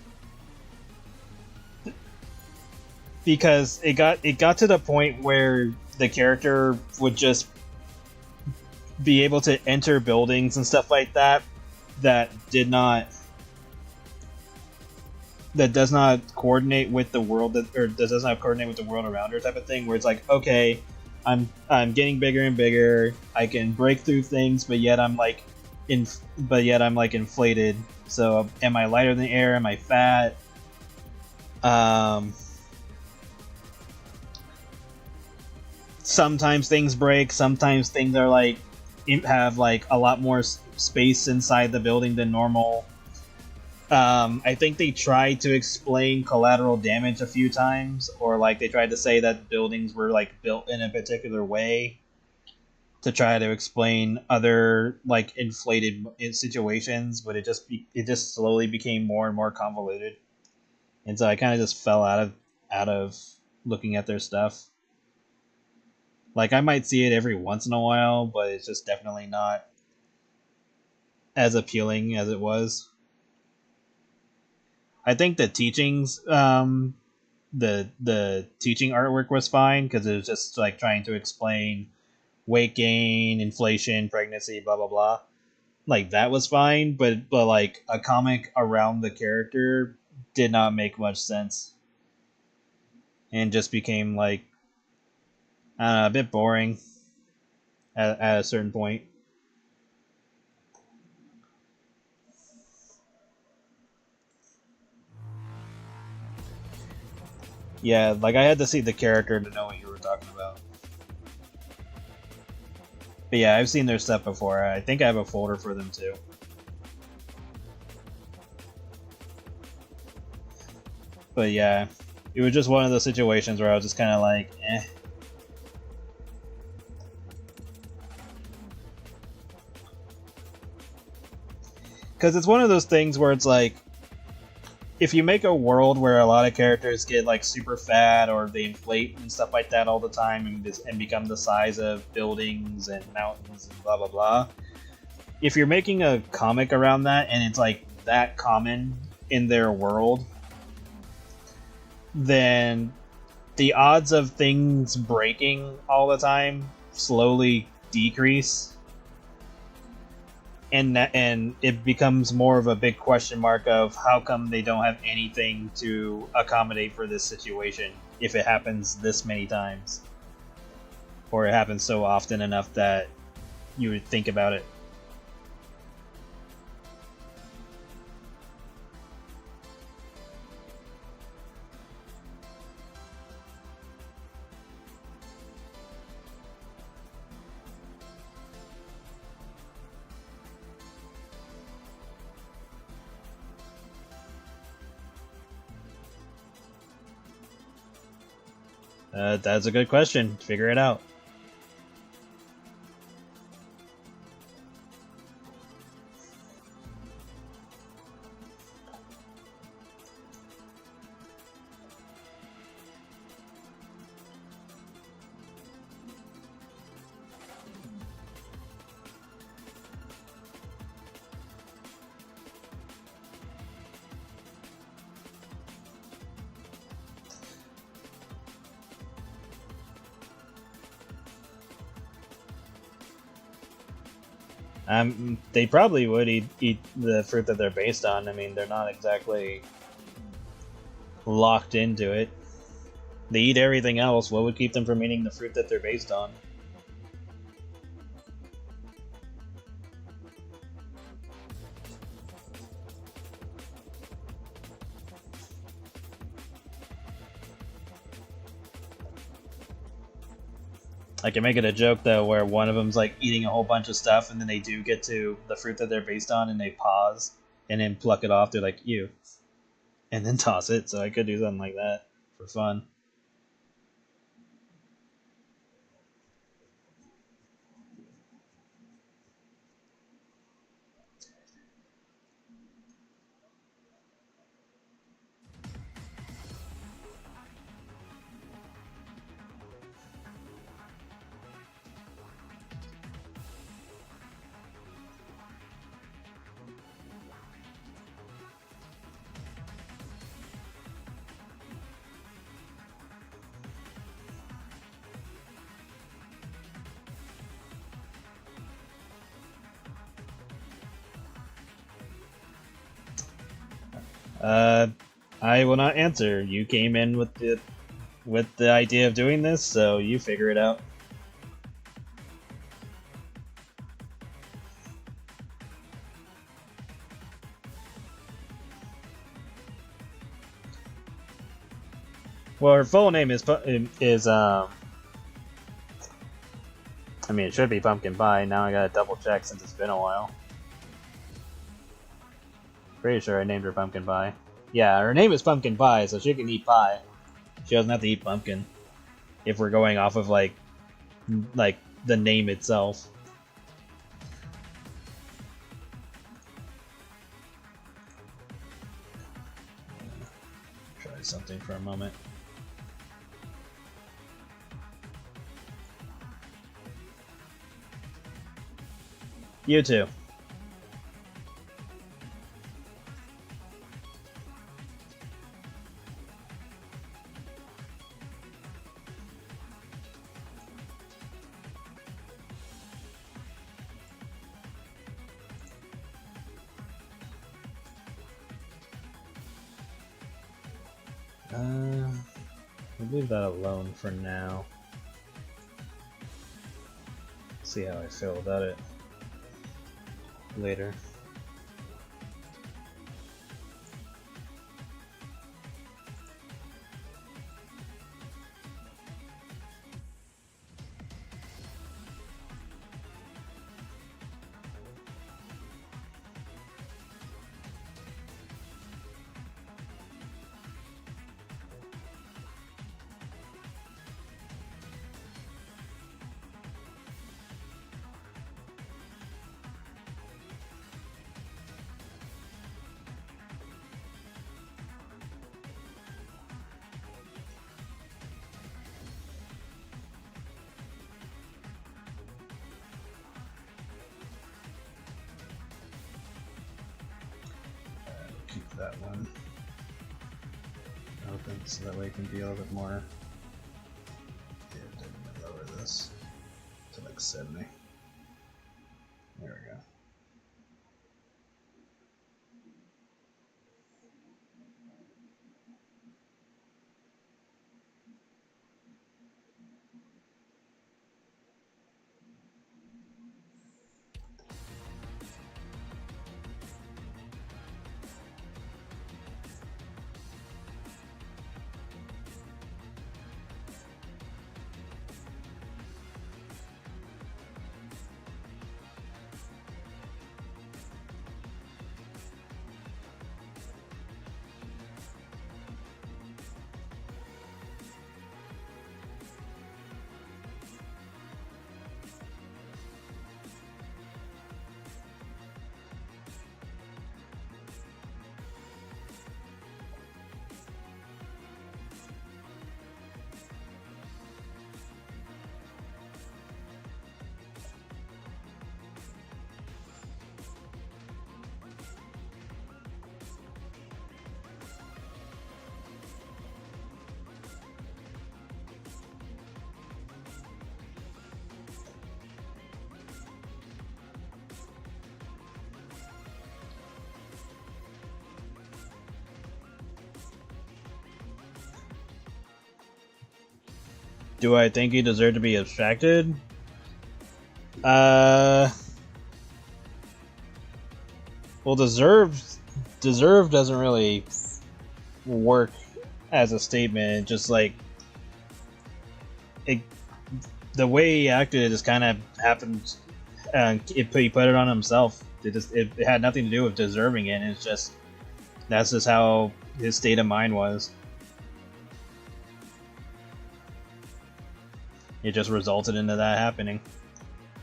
it got to the point where the character would just be able to enter buildings and stuff like that does not coordinate with the world does not coordinate with the world around her, type of thing, where it's like, okay, I'm getting bigger and bigger, I can break through things, but yet I'm like inflated. So am I lighter than air? Am I fat? Sometimes things break, sometimes things are like have like a lot more space inside the building than normal. I think they tried to explain collateral damage a few times, or like they tried to say that buildings were like built in a particular way to try to explain other like inflated situations, but it just slowly became more and more convoluted, and so I kind of just fell out of looking at their stuff. Like, I might see it every once in a while, but it's just definitely not as appealing as it was. I think the teachings, the teaching artwork was fine, because it was just like trying to explain weight gain, inflation, pregnancy, blah blah blah. Like, that was fine, but like a comic around the character did not make much sense, and just became like, I don't know, a bit boring at a certain point. Yeah, like, I had to see the character to know what you were talking about. But yeah, I've seen their stuff before. I think I have a folder for them too. But yeah, it was just one of those situations where I was just kind of like, eh. Because it's one of those things where it's like, if you make a world where a lot of characters get like super fat, or they inflate and stuff like that all the time, and become the size of buildings and mountains and blah blah blah, if you're making a comic around that and it's like that common in their world, then the odds of things breaking all the time slowly decrease, and it becomes more of a big question mark of how come they don't have anything to accommodate for this situation if it happens this many times, or it happens so often enough that you would think about it. That's a good question. Figure it out. They probably would eat the fruit that they're based on. I mean, they're not exactly locked into it. They eat everything else. What would keep them from eating the fruit that they're based on? I can make it a joke though, where one of them's like eating a whole bunch of stuff, and then they do get to the fruit that they're based on, and they pause and then pluck it off. They're like, "Ew," and then toss it. So I could do something like that for fun. I will not answer. You came in with the idea of doing this, so you figure it out. Well, her full name is I mean, it should be Pumpkin Pie. Now I gotta double check since it's been a while. Pretty sure I named her Pumpkin Pie. Yeah, her name is Pumpkin Pie, so she can eat pie. She doesn't have to eat pumpkin. If we're going off of like the name itself. Try something for a moment. You too. We'll leave that alone for now. See how I feel about it later. Keep that one open so that way it can be a little bit more this to like 70. There we go. Do I think he deserved to be abstracted? Well, deserved doesn't really work as a statement. Just like the way he acted, it just kind of happened. He put it on himself. It had nothing to do with deserving it. It's just that's just how his state of mind was. It just resulted into that happening.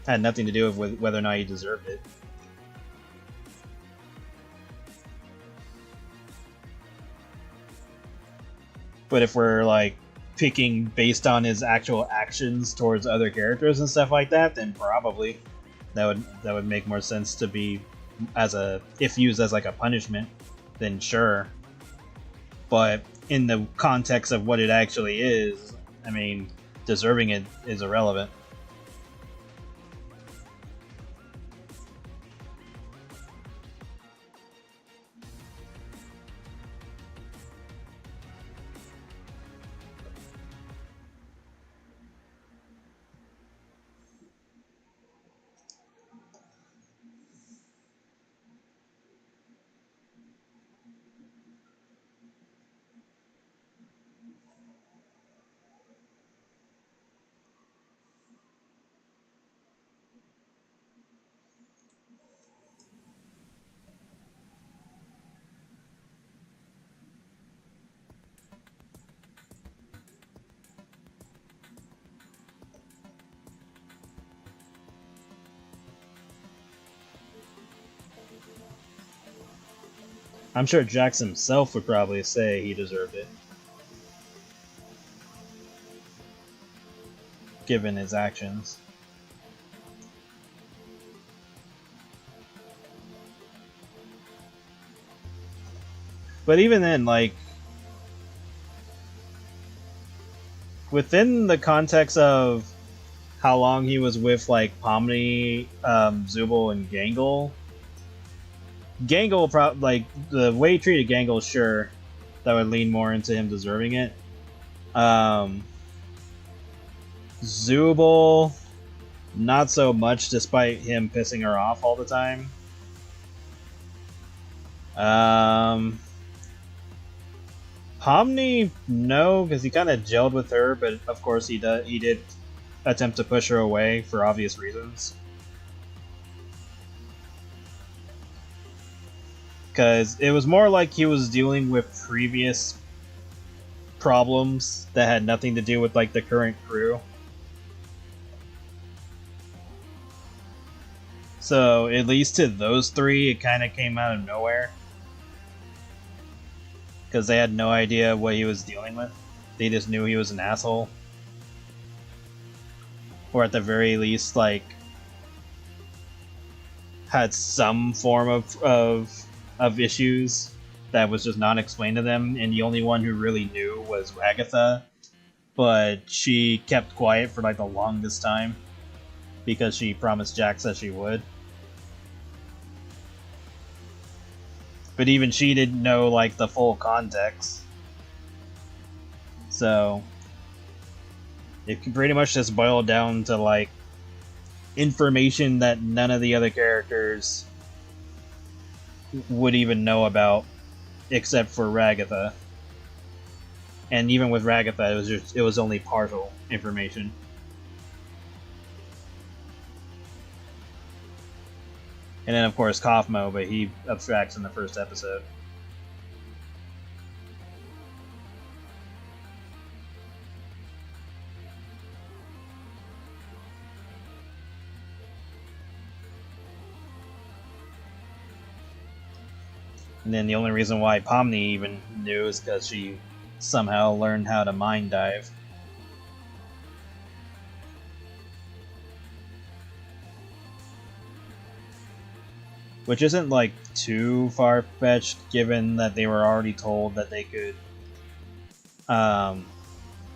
Had nothing to do with whether or not he deserved it. But if we're like picking based on his actual actions towards other characters and stuff like that, then probably that would make more sense to be as a, if used as like a punishment, then sure. But in the context of what it actually is, I mean, deserving it is irrelevant. I'm sure Jax himself would probably say he deserved it, given his actions. But even then, like, within the context of how long he was with, like, Pomni, Zubul, and Gangle, like, the way he treated Gangle, sure, that would lean more into him deserving it. Zubul, not so much, despite him pissing her off all the time. Pomni, no, because he kind of gelled with her, but of course he did attempt to push her away for obvious reasons. Because it was more like he was dealing with previous problems that had nothing to do with, like, the current crew. So, at least to those three, it kind of came out of nowhere. Because they had no idea what he was dealing with. They just knew he was an asshole. Or at the very least, like, had some form of issues that was just not explained to them, and the only one who really knew was Agatha. but she kept quiet for like the longest time because she promised Jax that she would. But even she didn't know like the full context. So it can pretty much just boil down to like information that none of the other characters would even know about except for Ragatha. And even with Ragatha, it was only partial information. And then of course Kaufmo, but he abstracts in the first episode. And then the only reason why Pomni even knew is because she somehow learned how to mind dive. Which isn't like too far-fetched given that they were already told that they could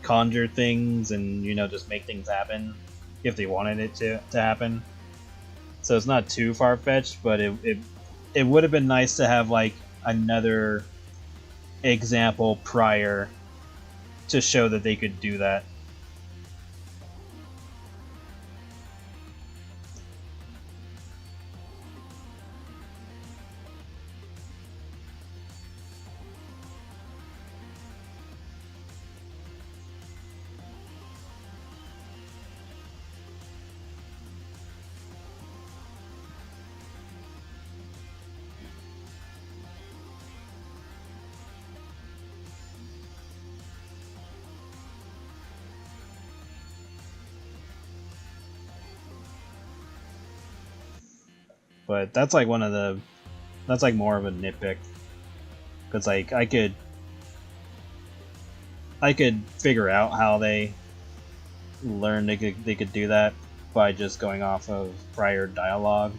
conjure things and, you know, just make things happen if they wanted it to happen. So it's not too far-fetched, but it would have been nice to have like another example prior to show that they could do that. But that's like that's like more of a nitpick, because like I could figure out how they learned they could do that by just going off of prior dialogue,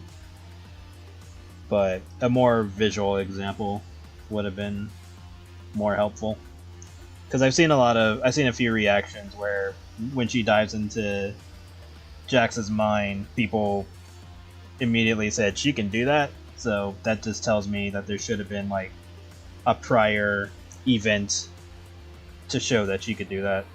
but a more visual example would have been more helpful. Because I've seen a few reactions where when she dives into Jax's mind, people immediately said she can do that. So that just tells me that there should have been like a prior event to show that she could do that.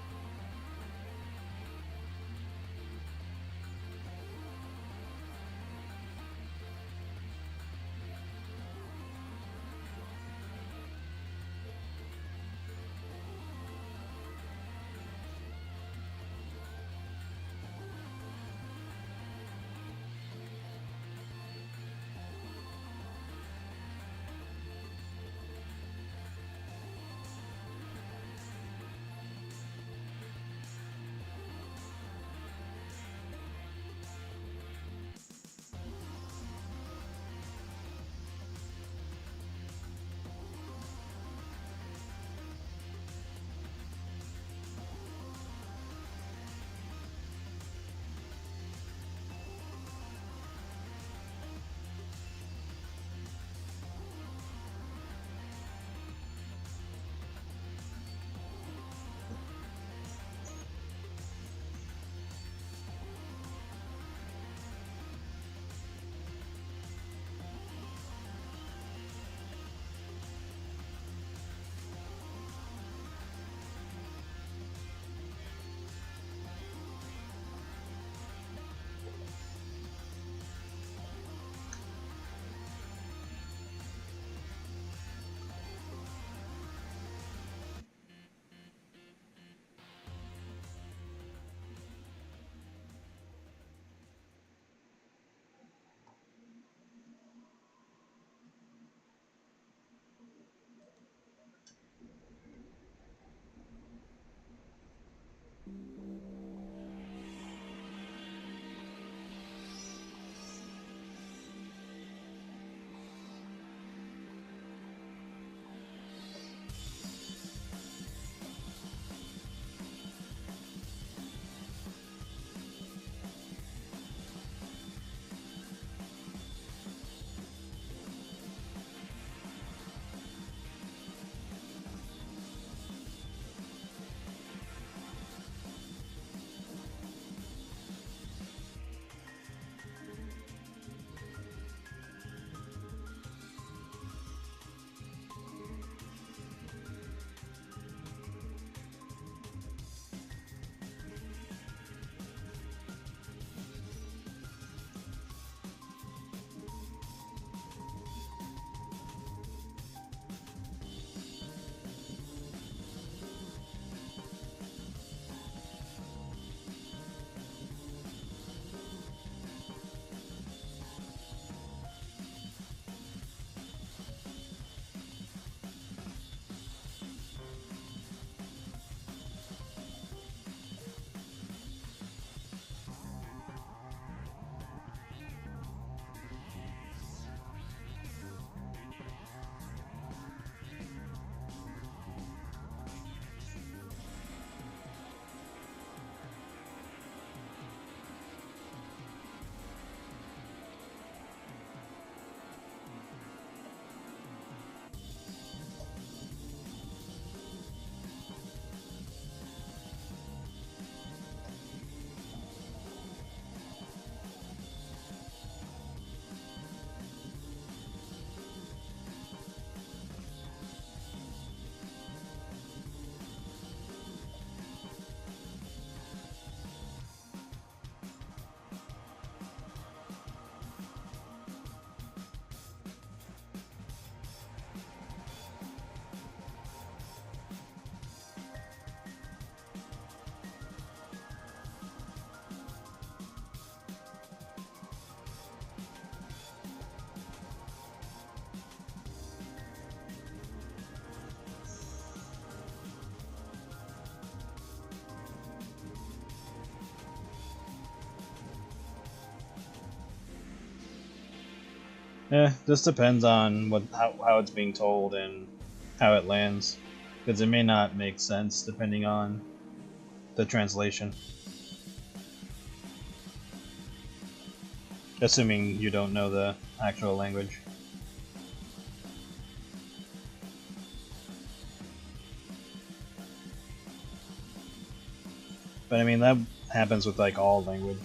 This depends on how it's being told and how it lands, because it may not make sense depending on the translation. Assuming you don't know the actual language. But I mean, that happens with like all language.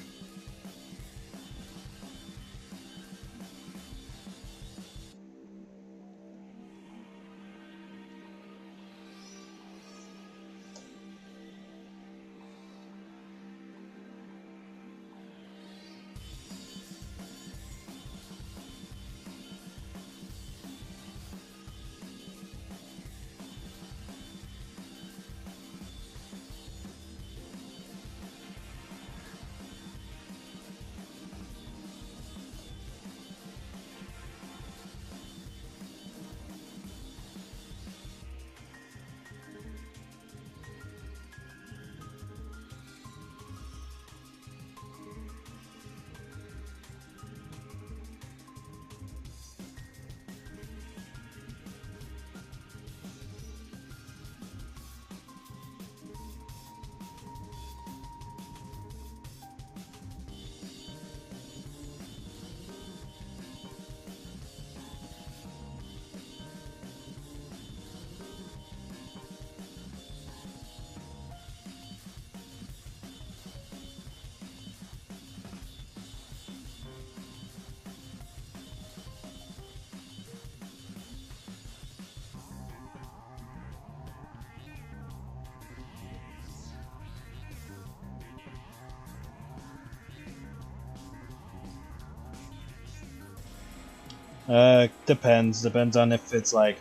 Depends. Depends on if it's like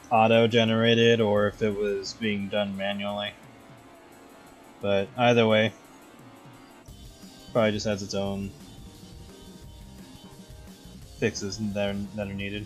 auto-generated or if it was being done manually. But either way, probably just has its own fixes that are needed.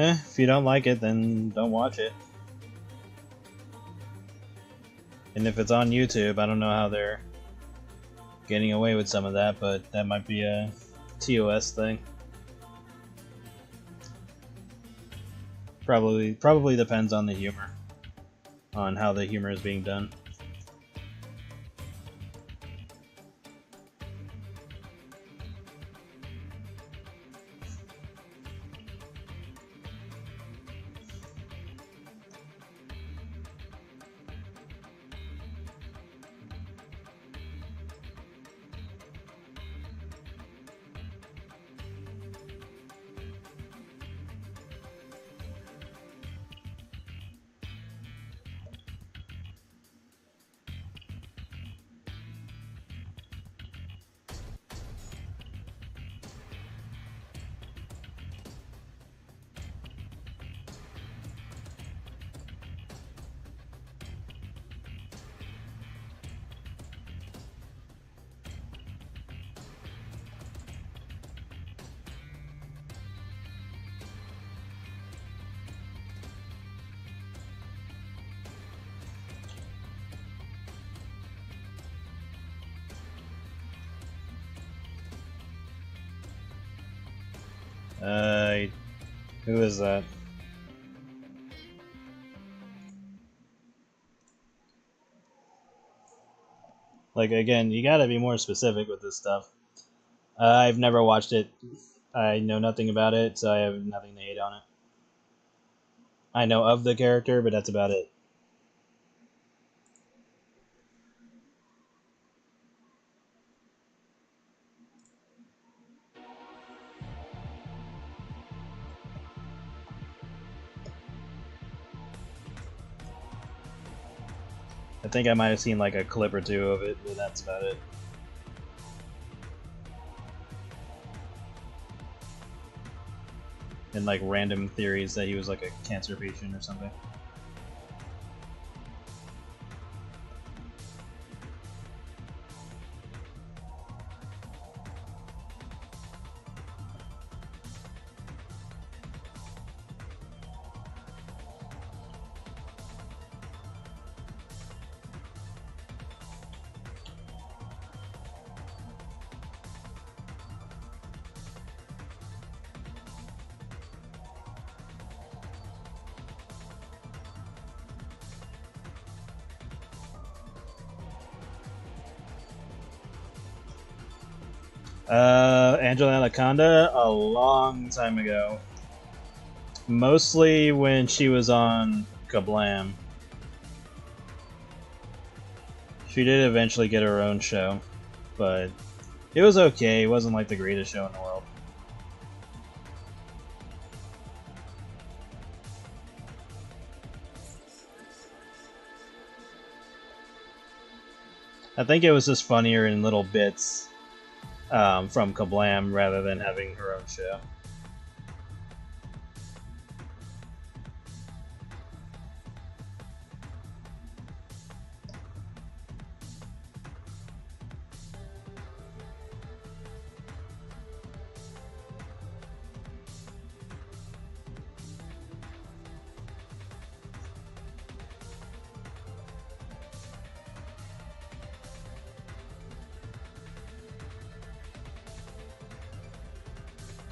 If you don't like it, then don't watch it. And if it's on YouTube, I don't know how they're getting away with some of that, but that might be a TOS thing. Probably depends on the humor, on how the humor is being done. Who is that? Like, again, you gotta be more specific with this stuff. I've never watched it. I know nothing about it, so I have nothing to hate on it. I know of the character, but that's about it. I think I might have seen like a clip or two of it, but that's about it. And like random theories that he was like a cancer patient or something. Angela Anaconda a long time ago. Mostly when she was on Kablam. She did eventually get her own show, but it was okay. It wasn't like the greatest show in the world. I think it was just funnier in little bits from Kablam rather than having her own show.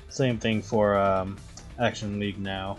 Same thing for Action League now.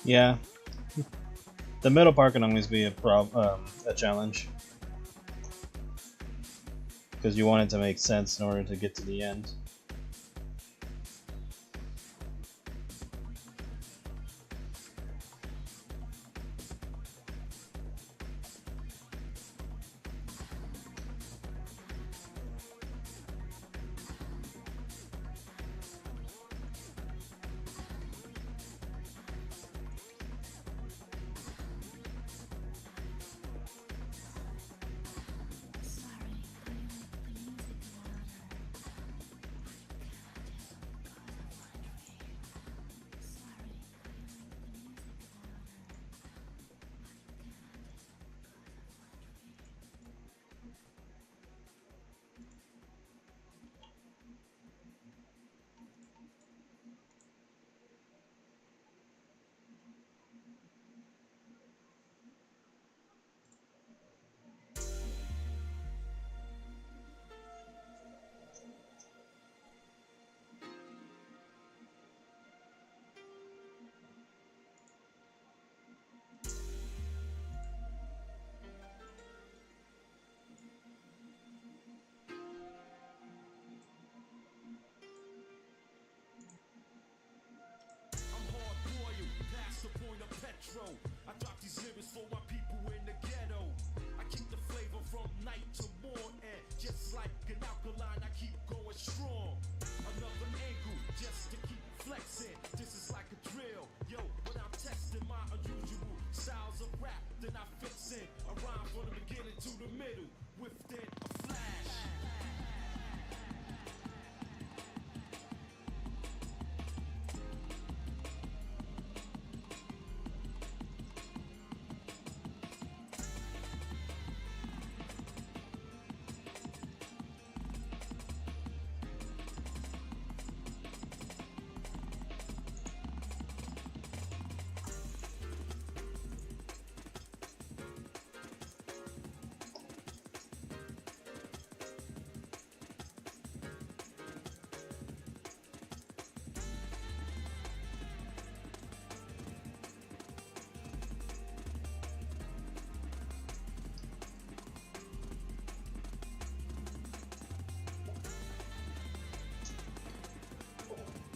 Yeah, the middle part can always be a challenge because you want it to make sense in order to get to the end. I drop these lyrics for my people in the ghetto. I keep the flavor from night to morning. Just like an alkaline, I keep going strong. Another angle just to keep flexing. This is like a drill. Yo, when I'm testing my unusual styles of rap, then I fix it. I rhyme from the beginning to the middle, within a flash.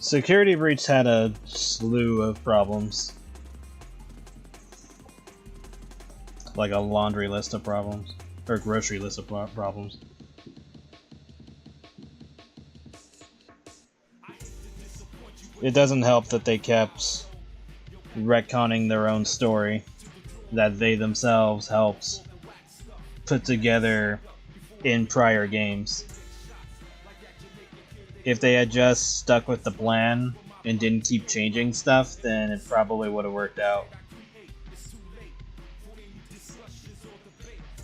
Security Breach had a slew of problems. Like a laundry list of problems. Or grocery list of problems. It doesn't help that they kept retconning their own story that they themselves helped put together in prior games. If they had just stuck with the plan and didn't keep changing stuff, then it probably would have worked out.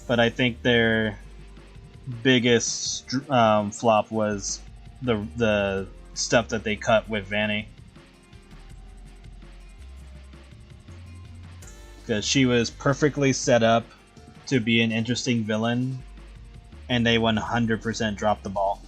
But I think their biggest flop was the stuff that they cut with Vanny. Because she was perfectly set up to be an interesting villain, and they 100% dropped the ball.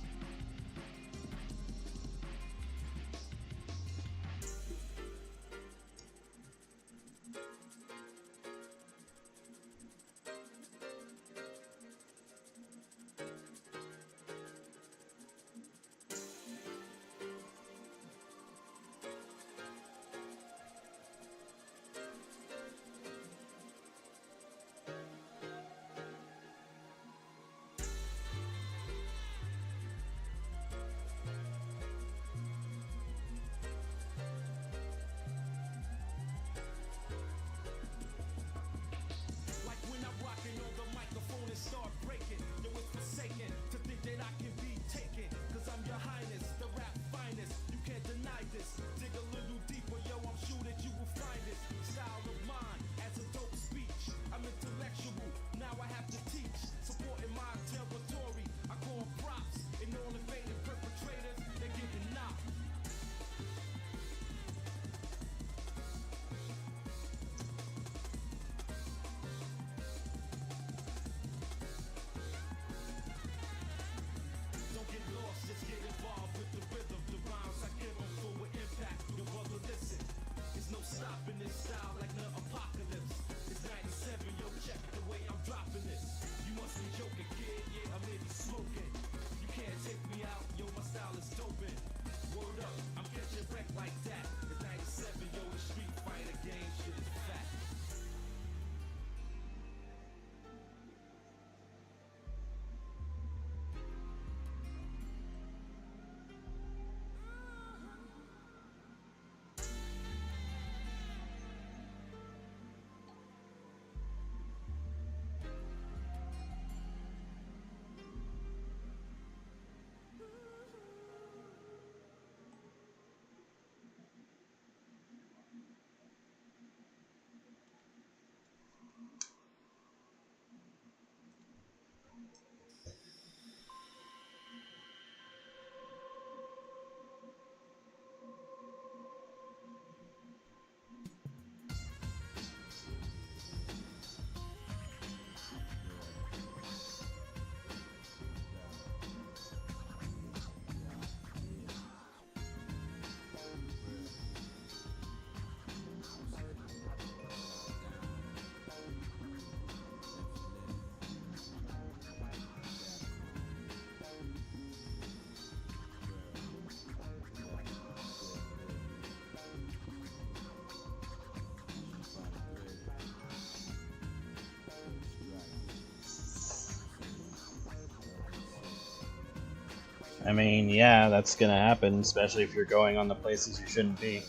I mean, yeah, that's gonna happen, especially if you're going on the places you shouldn't be.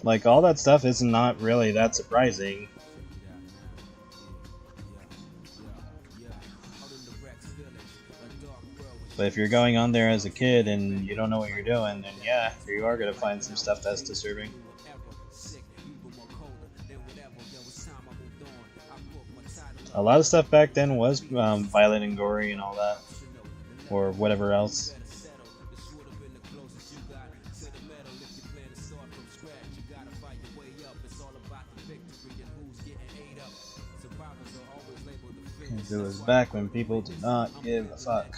Like, all that stuff is not really that surprising. But if you're going on there as a kid and you don't know what you're doing, then yeah, you are gonna find some stuff that's disturbing. A lot of stuff back then was violent and gory and all that, or whatever else. It was back when people did not give a fuck.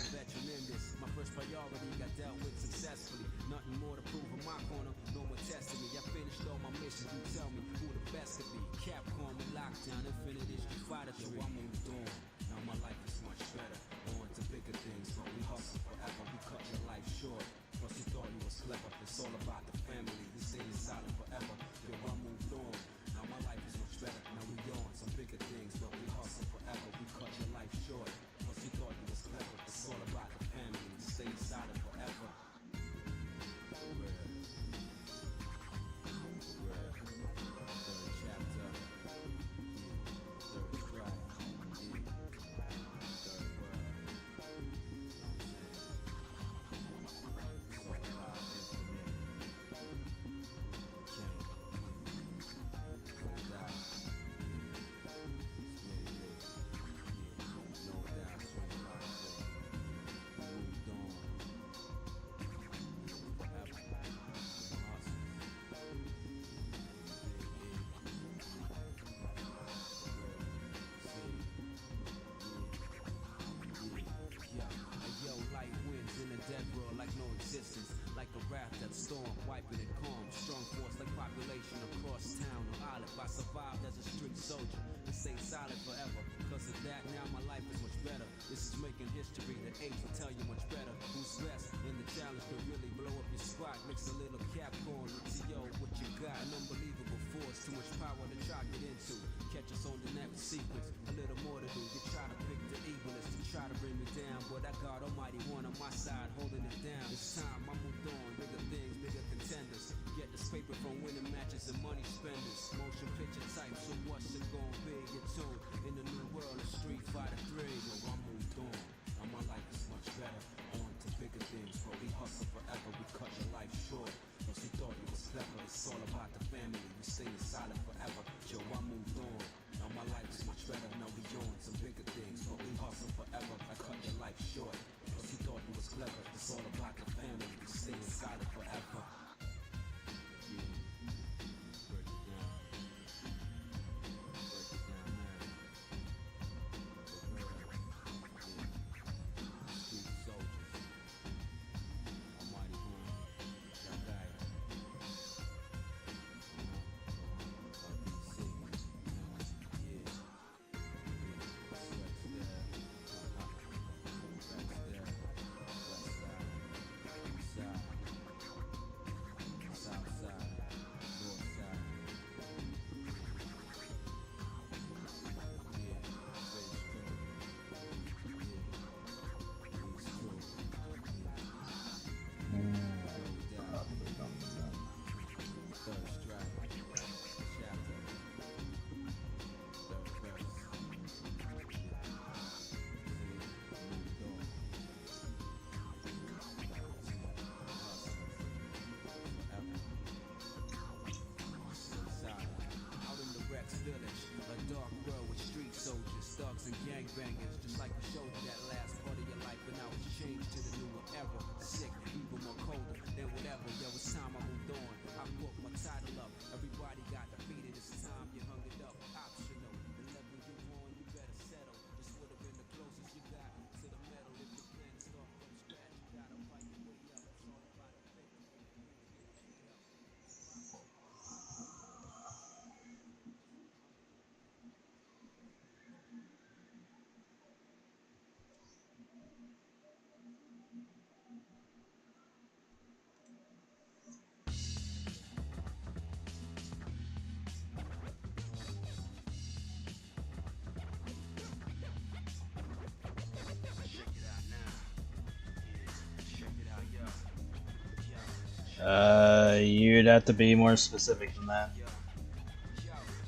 You'd have to be more specific than that.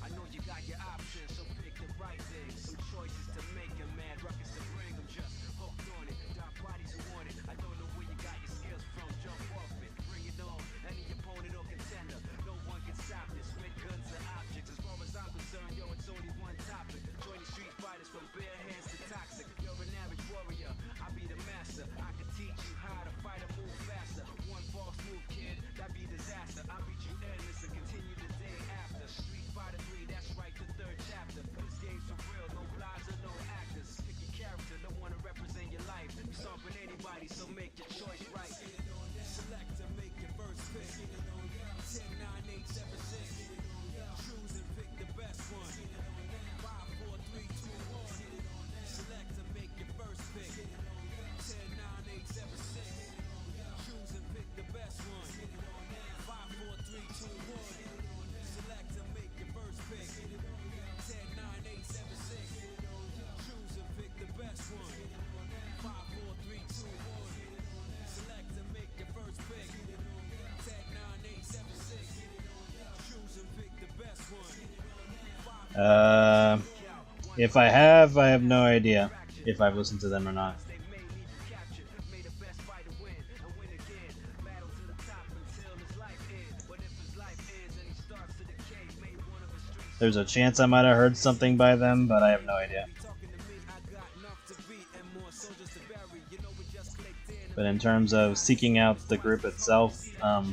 I know you got your options, so pick the right thing. Some choices to make a mad ruckus to bring them, just hooked on it. Dark bodies who want it. I don't know where you got your skills from. Jump off it, bring it on. Any opponent or contender, no one can stop this. With guns or objects, as far as I'm concerned, yo, it's only one topic. Join the street fighters from bare hands to toxic. You're an average warrior, I be the master. I can teach you how to fight or move faster. One false move, kid, that be disaster. I beat you endless and continue the day after. Street Fighter 3, that's right, the third chapter. This game's for real, no lies or no actors. Pick your character, don't wanna represent your life. You stomping anybody, so make your choice right. Select to make your first pick. 10, 9, 8, 7, 6. Choose and pick the best one. 5, 4, 3, 2, 1. Select to make your first pick. 10, 9, 8, 7, 6. Choose and pick the best one. 5, 4, 3, 2, 1. Select to make your first pick. 10, 9, 8, 7, 6. Choose and pick the best one. 5, 4, 3, 2, 1. Select to make your first pick. 10, 9, 8, 7, 6. Choose and pick the best one. If I have no idea if I've listened to them or not. They may leave you captured, may the best fighter win and win again. Battle to the top until his life ends. But if his life ends and he starts to decay, may one of his streets There's a chance I might have heard something by them, but I have no idea. be talking to me. I got enough to beat and more soldiers to bury. You know we just clicked in. But in terms of seeking out the group itself,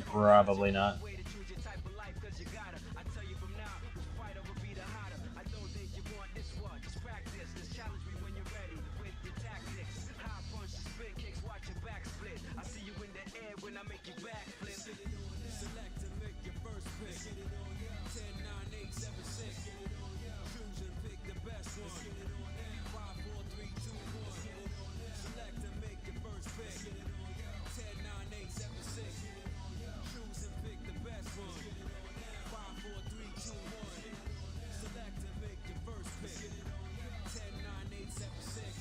probably not. Way to choose your type of life, 'cause you gotta. I tell you from now, which fighter will be the hotter. I don't think you want this one. Just practice. Just challenge me when you're ready with your tactics. High punch, spin kicks, watch your back split. I see you in the air when I make you back flip. Select to make your first pick. 10, 9, 8, 7, 6. Choose and pick the best one. 5, 4, 3, 2, 1. Select to make your first pick. 10, 9, 8, 7, 6. Choose and pick the best one. 5, 4, 3, 2, 1. Select to make your first pick. 10, 9, 8, 7, 6.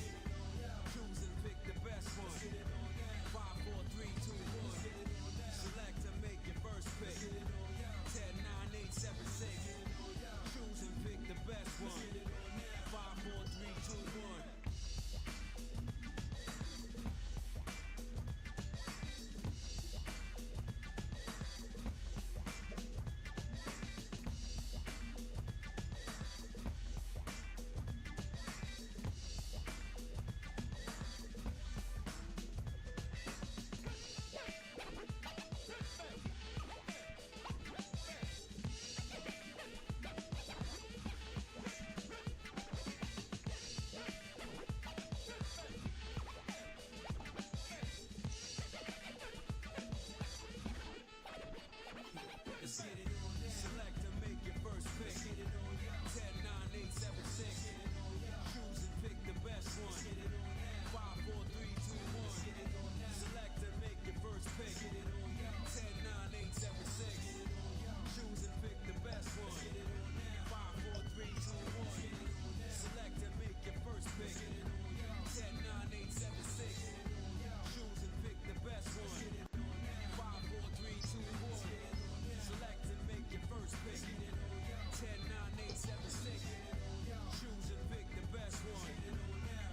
Choose and pick the best one. 5, 4, 3, 2, 1. Select to make your first pick. 10, 9, 8, 7, 6. Choose and pick the best one. 5, 4, 3, 2, 1. Select to make your first pick. 10, 9, 8, 7, 6. Choose and pick the best one. 5, 4, 3, 2, 1. Select to make your first pick. 10, 9, 8, 7, 6. Choose and pick the best one. 5, 4, 3, 2, 1. Select to make your first pick. 10, 9, 8, 7, 6. Choose and pick the best one. 5, 4, 3, 2, 1. Select to make your first pick. 10, 9, 8, 7, 6. Choose and pick the best one.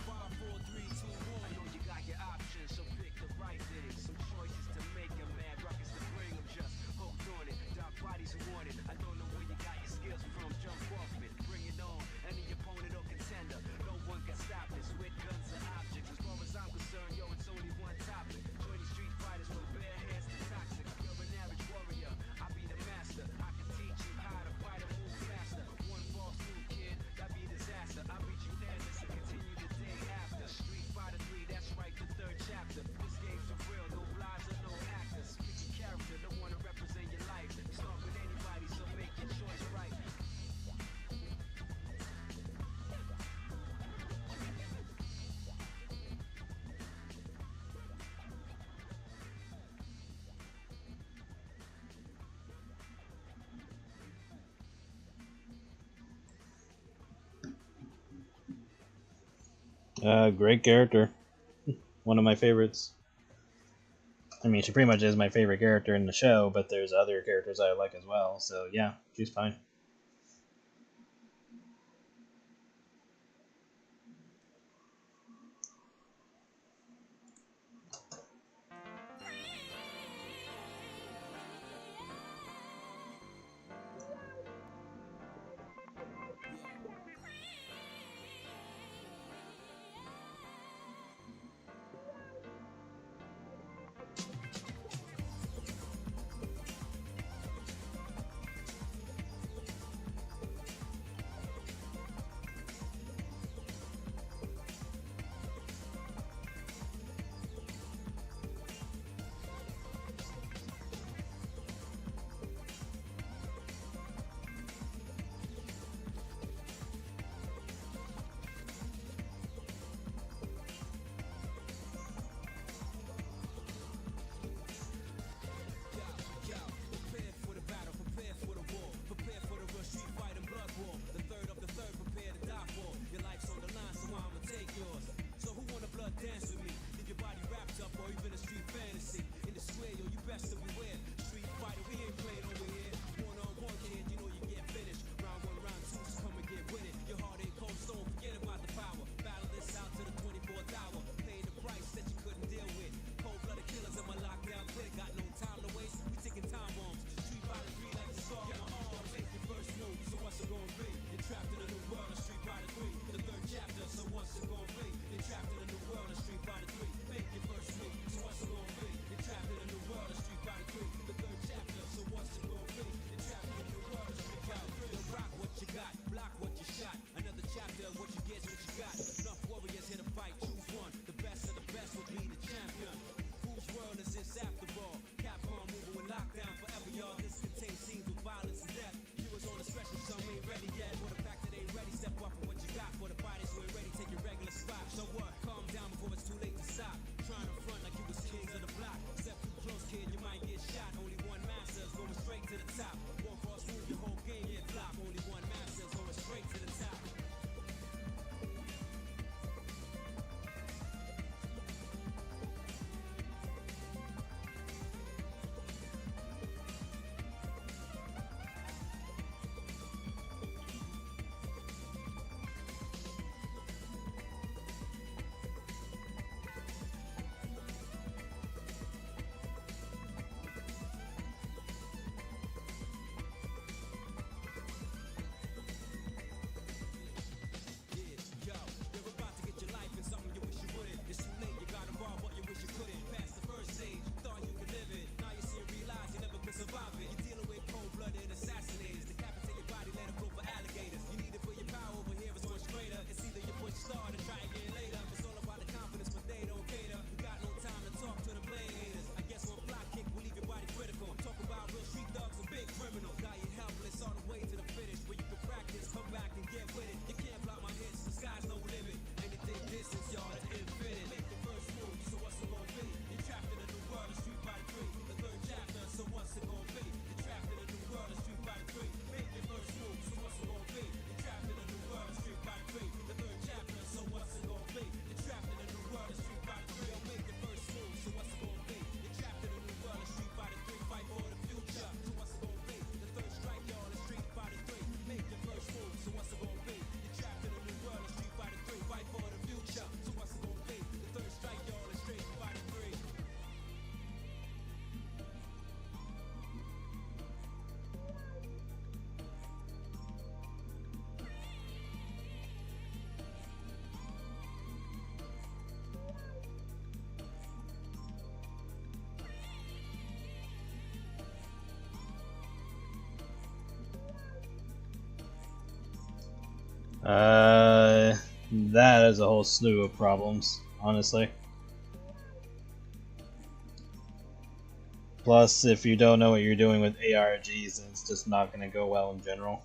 5, 4, 3, 2, 1. I know you got your options, so pick the right thing. Some choices to make a mad ruckus to bring them, just hooked on it. Dark bodies who want it. I don't know where you got your skills from. Jump off it, bring it on. Any opponent or contender, no one can stop this. With guns or objects, as far as I'm concerned, yo, it's only one topic. Join the street fighters from bare hands to toxic. You're an average warrior, I be the master. I can teach you how to fight or move faster. One false move, kid, that be disaster. I beat you endless and continue the day after. Street Fighter 3, that's right, the third chapter. This game's for real, no lies or no actors. Pick your character, don't wanna represent your life. You start with anybody, so make your choice right. Great character. One of my favorites. I mean, she pretty much is my favorite character in the show, but there's other characters I like as well, so yeah, she's fine. That is a whole slew of problems, honestly. Plus, if you don't know what you're doing with ARGs, then it's just not going to go well in general.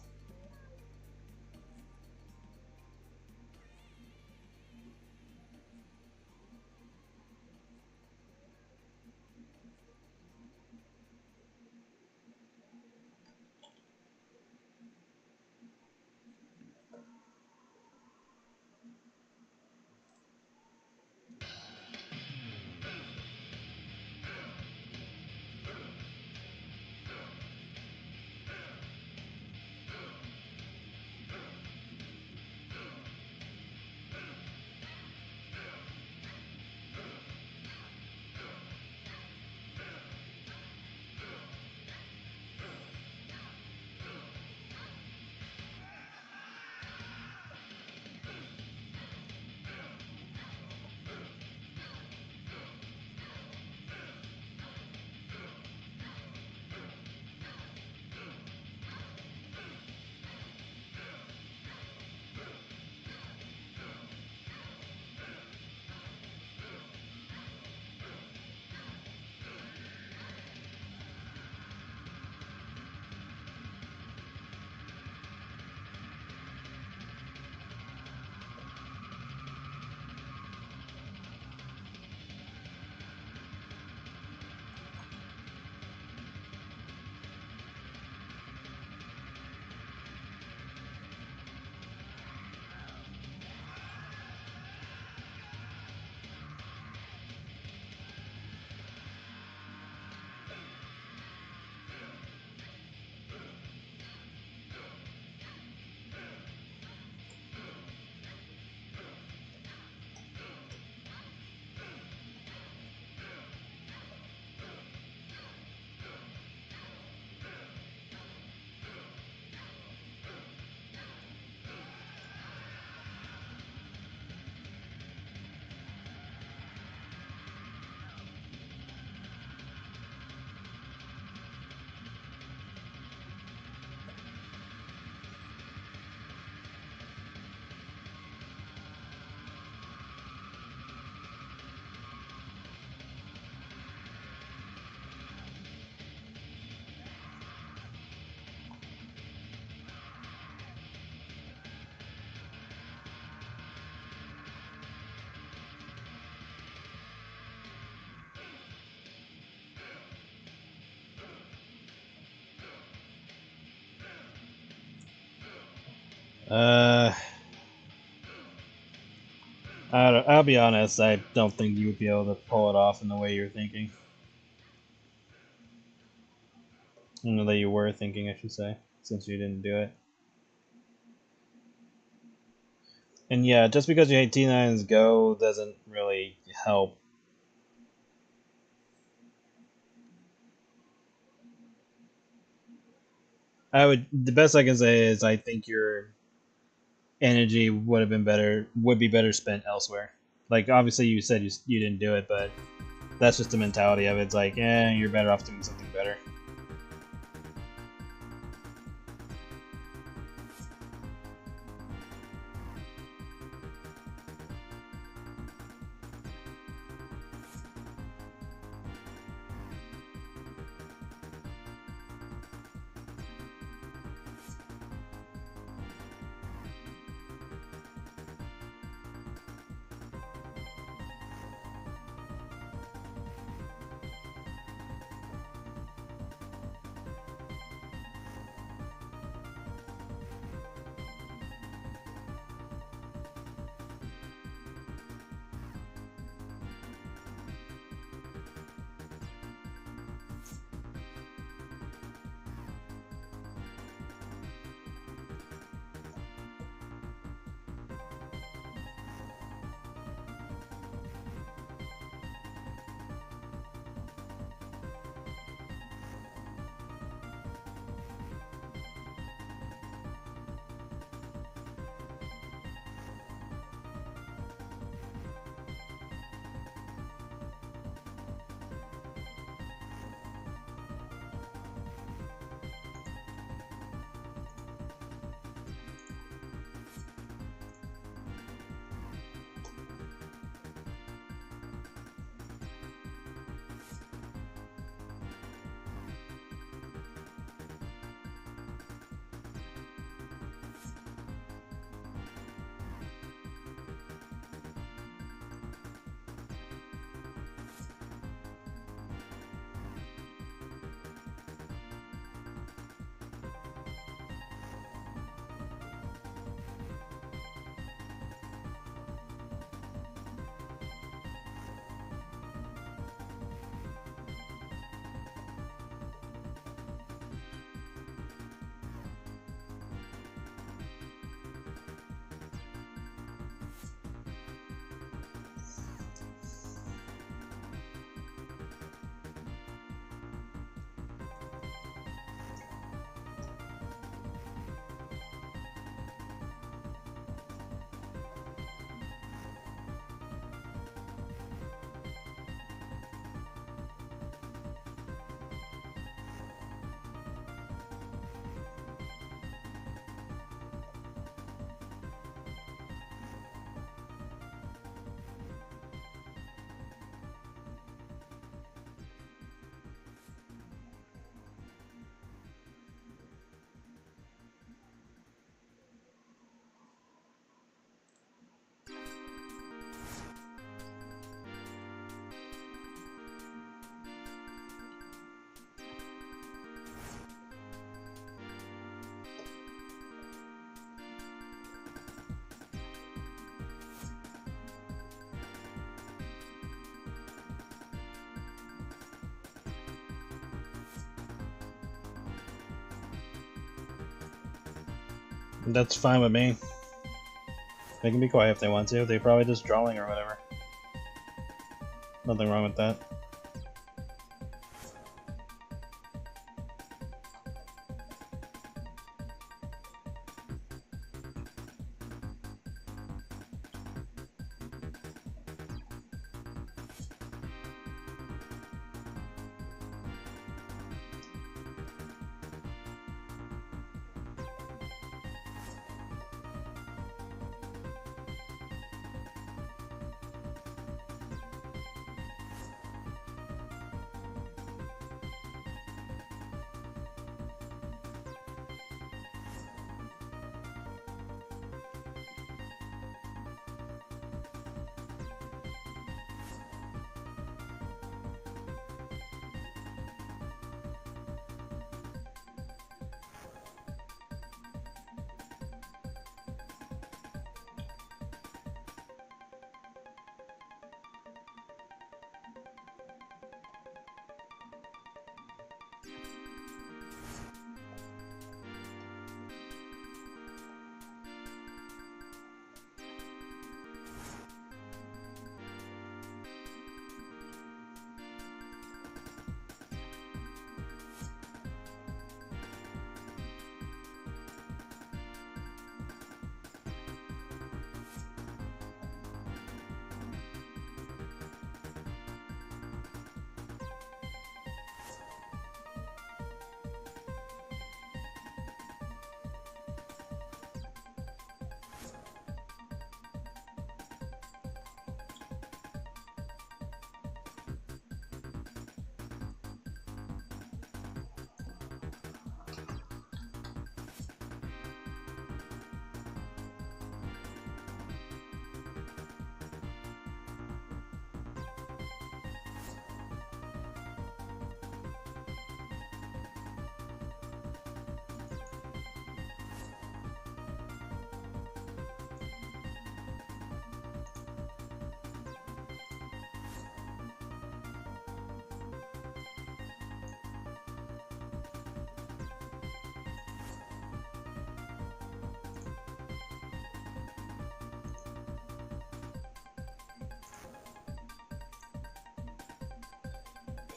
Uh, I'll be honest. I don't think you would be able to pull it off in the way you're thinking. In the way you were thinking, I should say, since you didn't do it. And yeah, just because you hate T9's Go doesn't really help. The best I can say is I think your energy would be better spent elsewhere. Like obviously you said you didn't do it, but that's just the mentality of it. It's like, you're better off doing something better. That's fine with me. They can be quiet if they want to. They're probably just drawing or whatever. Nothing wrong with that.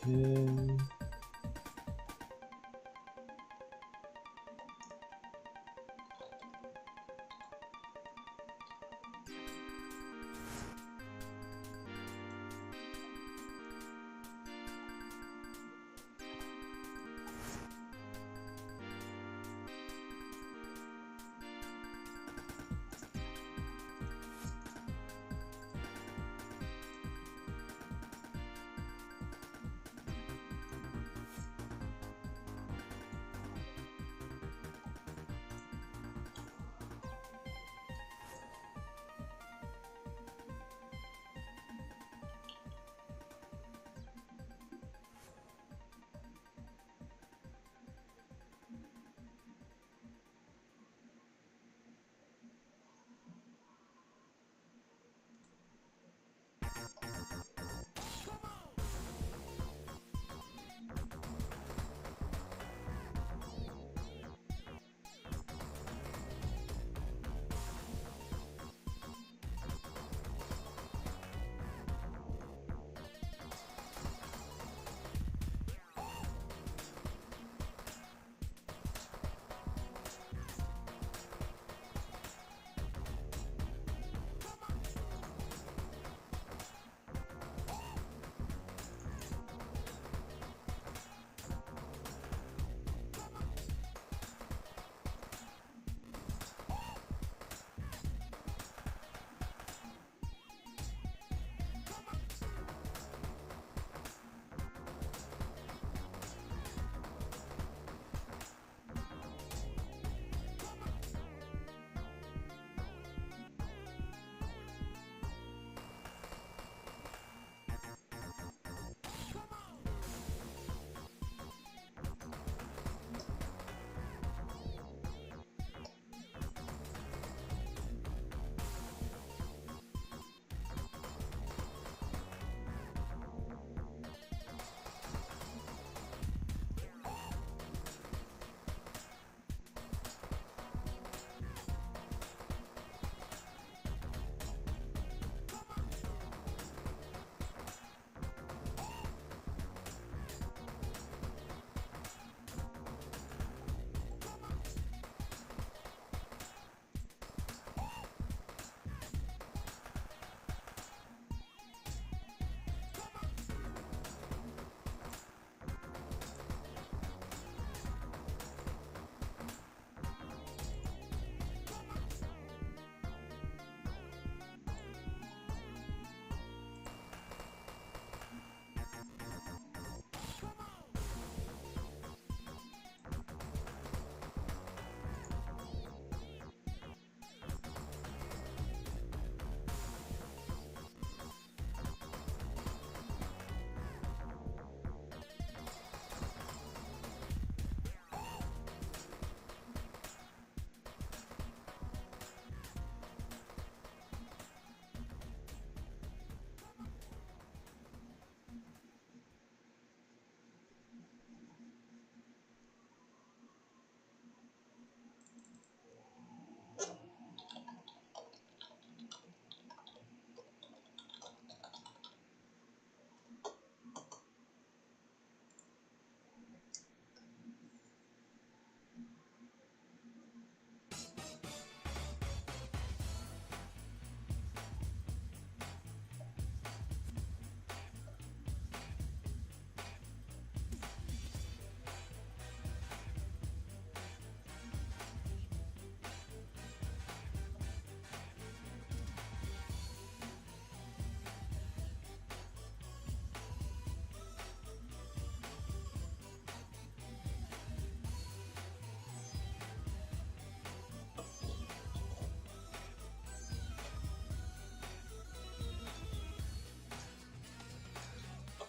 Yeah.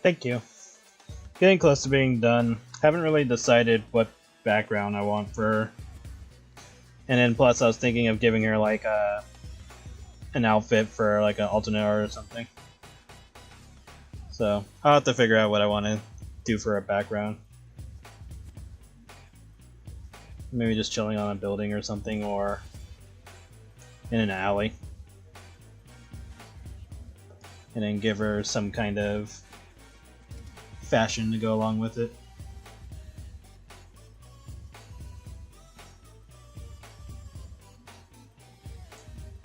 Thank you. Getting close to being done. Haven't really decided what background I want for her. And then plus I was thinking of giving her like an outfit for like an alternate art or something. So I'll have to figure out what I want to do for a background. Maybe just chilling on a building or something, or in an alley. And then give her some kind of fashion to go along with it.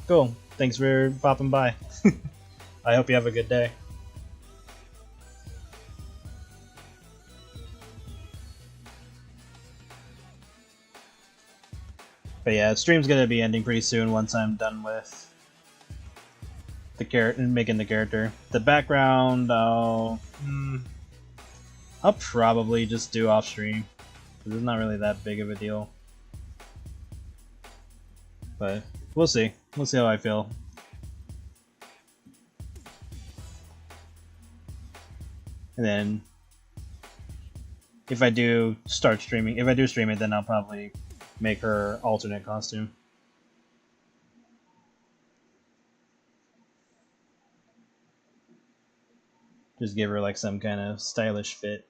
Cool. Thanks for popping by. I hope you have a good day. But yeah, stream's gonna be ending pretty soon once I'm done with the character and making the character. The background, I'll probably just do off stream. It's not really that big of a deal. But we'll see. We'll see how I feel. And then if I do start streaming, if I do stream it, then I'll probably make her alternate costume. Just give her like some kind of stylish fit.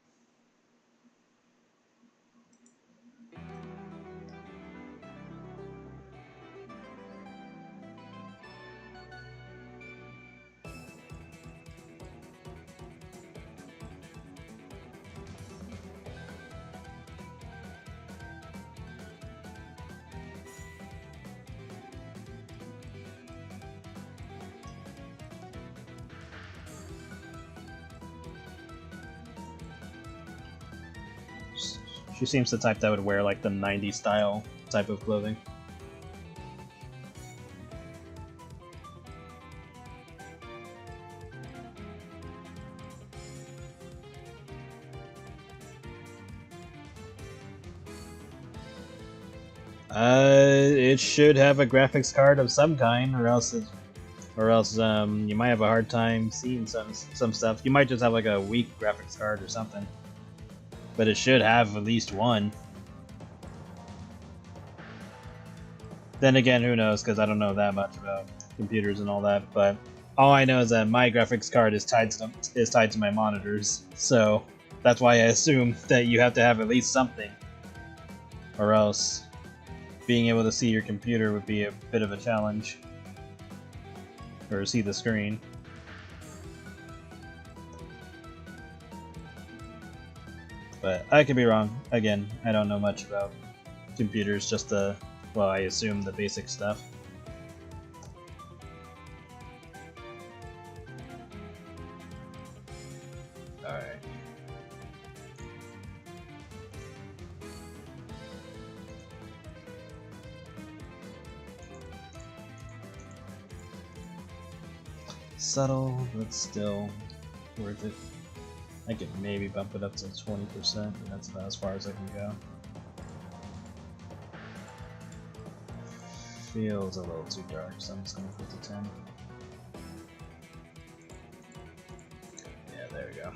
She seems the type that would wear like the 90s style type of clothing. It should have a graphics card of some kind, or else you might have a hard time seeing some stuff. You might just have like a weak graphics card or something. But it should have at least one. Then again, who knows, because I don't know that much about computers and all that, but all I know is that my graphics card is tied to my monitors, so that's why I assume that you have to have at least something, or else being able to see your computer would be a bit of a challenge, or see the screen. But I could be wrong. Again, I don't know much about computers, just well, I assume the basic stuff. Alright. Subtle, but still worth it. I could maybe bump it up to 20%, but that's about as far as I can go. Feels a little too dark, so I'm just gonna put to 10. Yeah, there we go.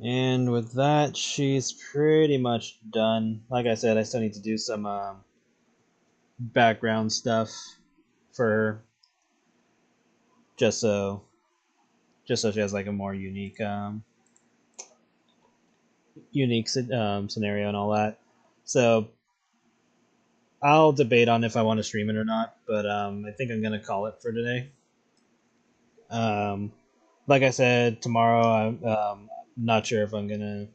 And with that, she's pretty much done. Like I said, I still need to do some background stuff for her, just so she has like a more unique scenario and all that. So I'll debate on if I want to stream it or not, but I think I'm gonna call it for today. Like I said, tomorrow I'm not sure if I'm gonna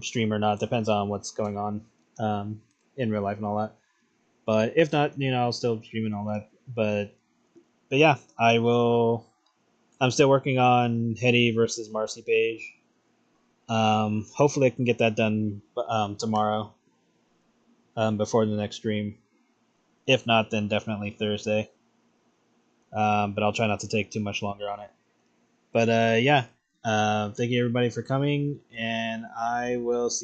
stream or not. Depends on what's going on in real life and all that. But if not, I'll still stream and all that. But yeah, I will. I'm still working on Hetty versus Marcy page. Hopefully I can get that done tomorrow, before the next stream. If not, then definitely Thursday. But I'll try not to take too much longer on it. But yeah, thank you everybody for coming, and I will see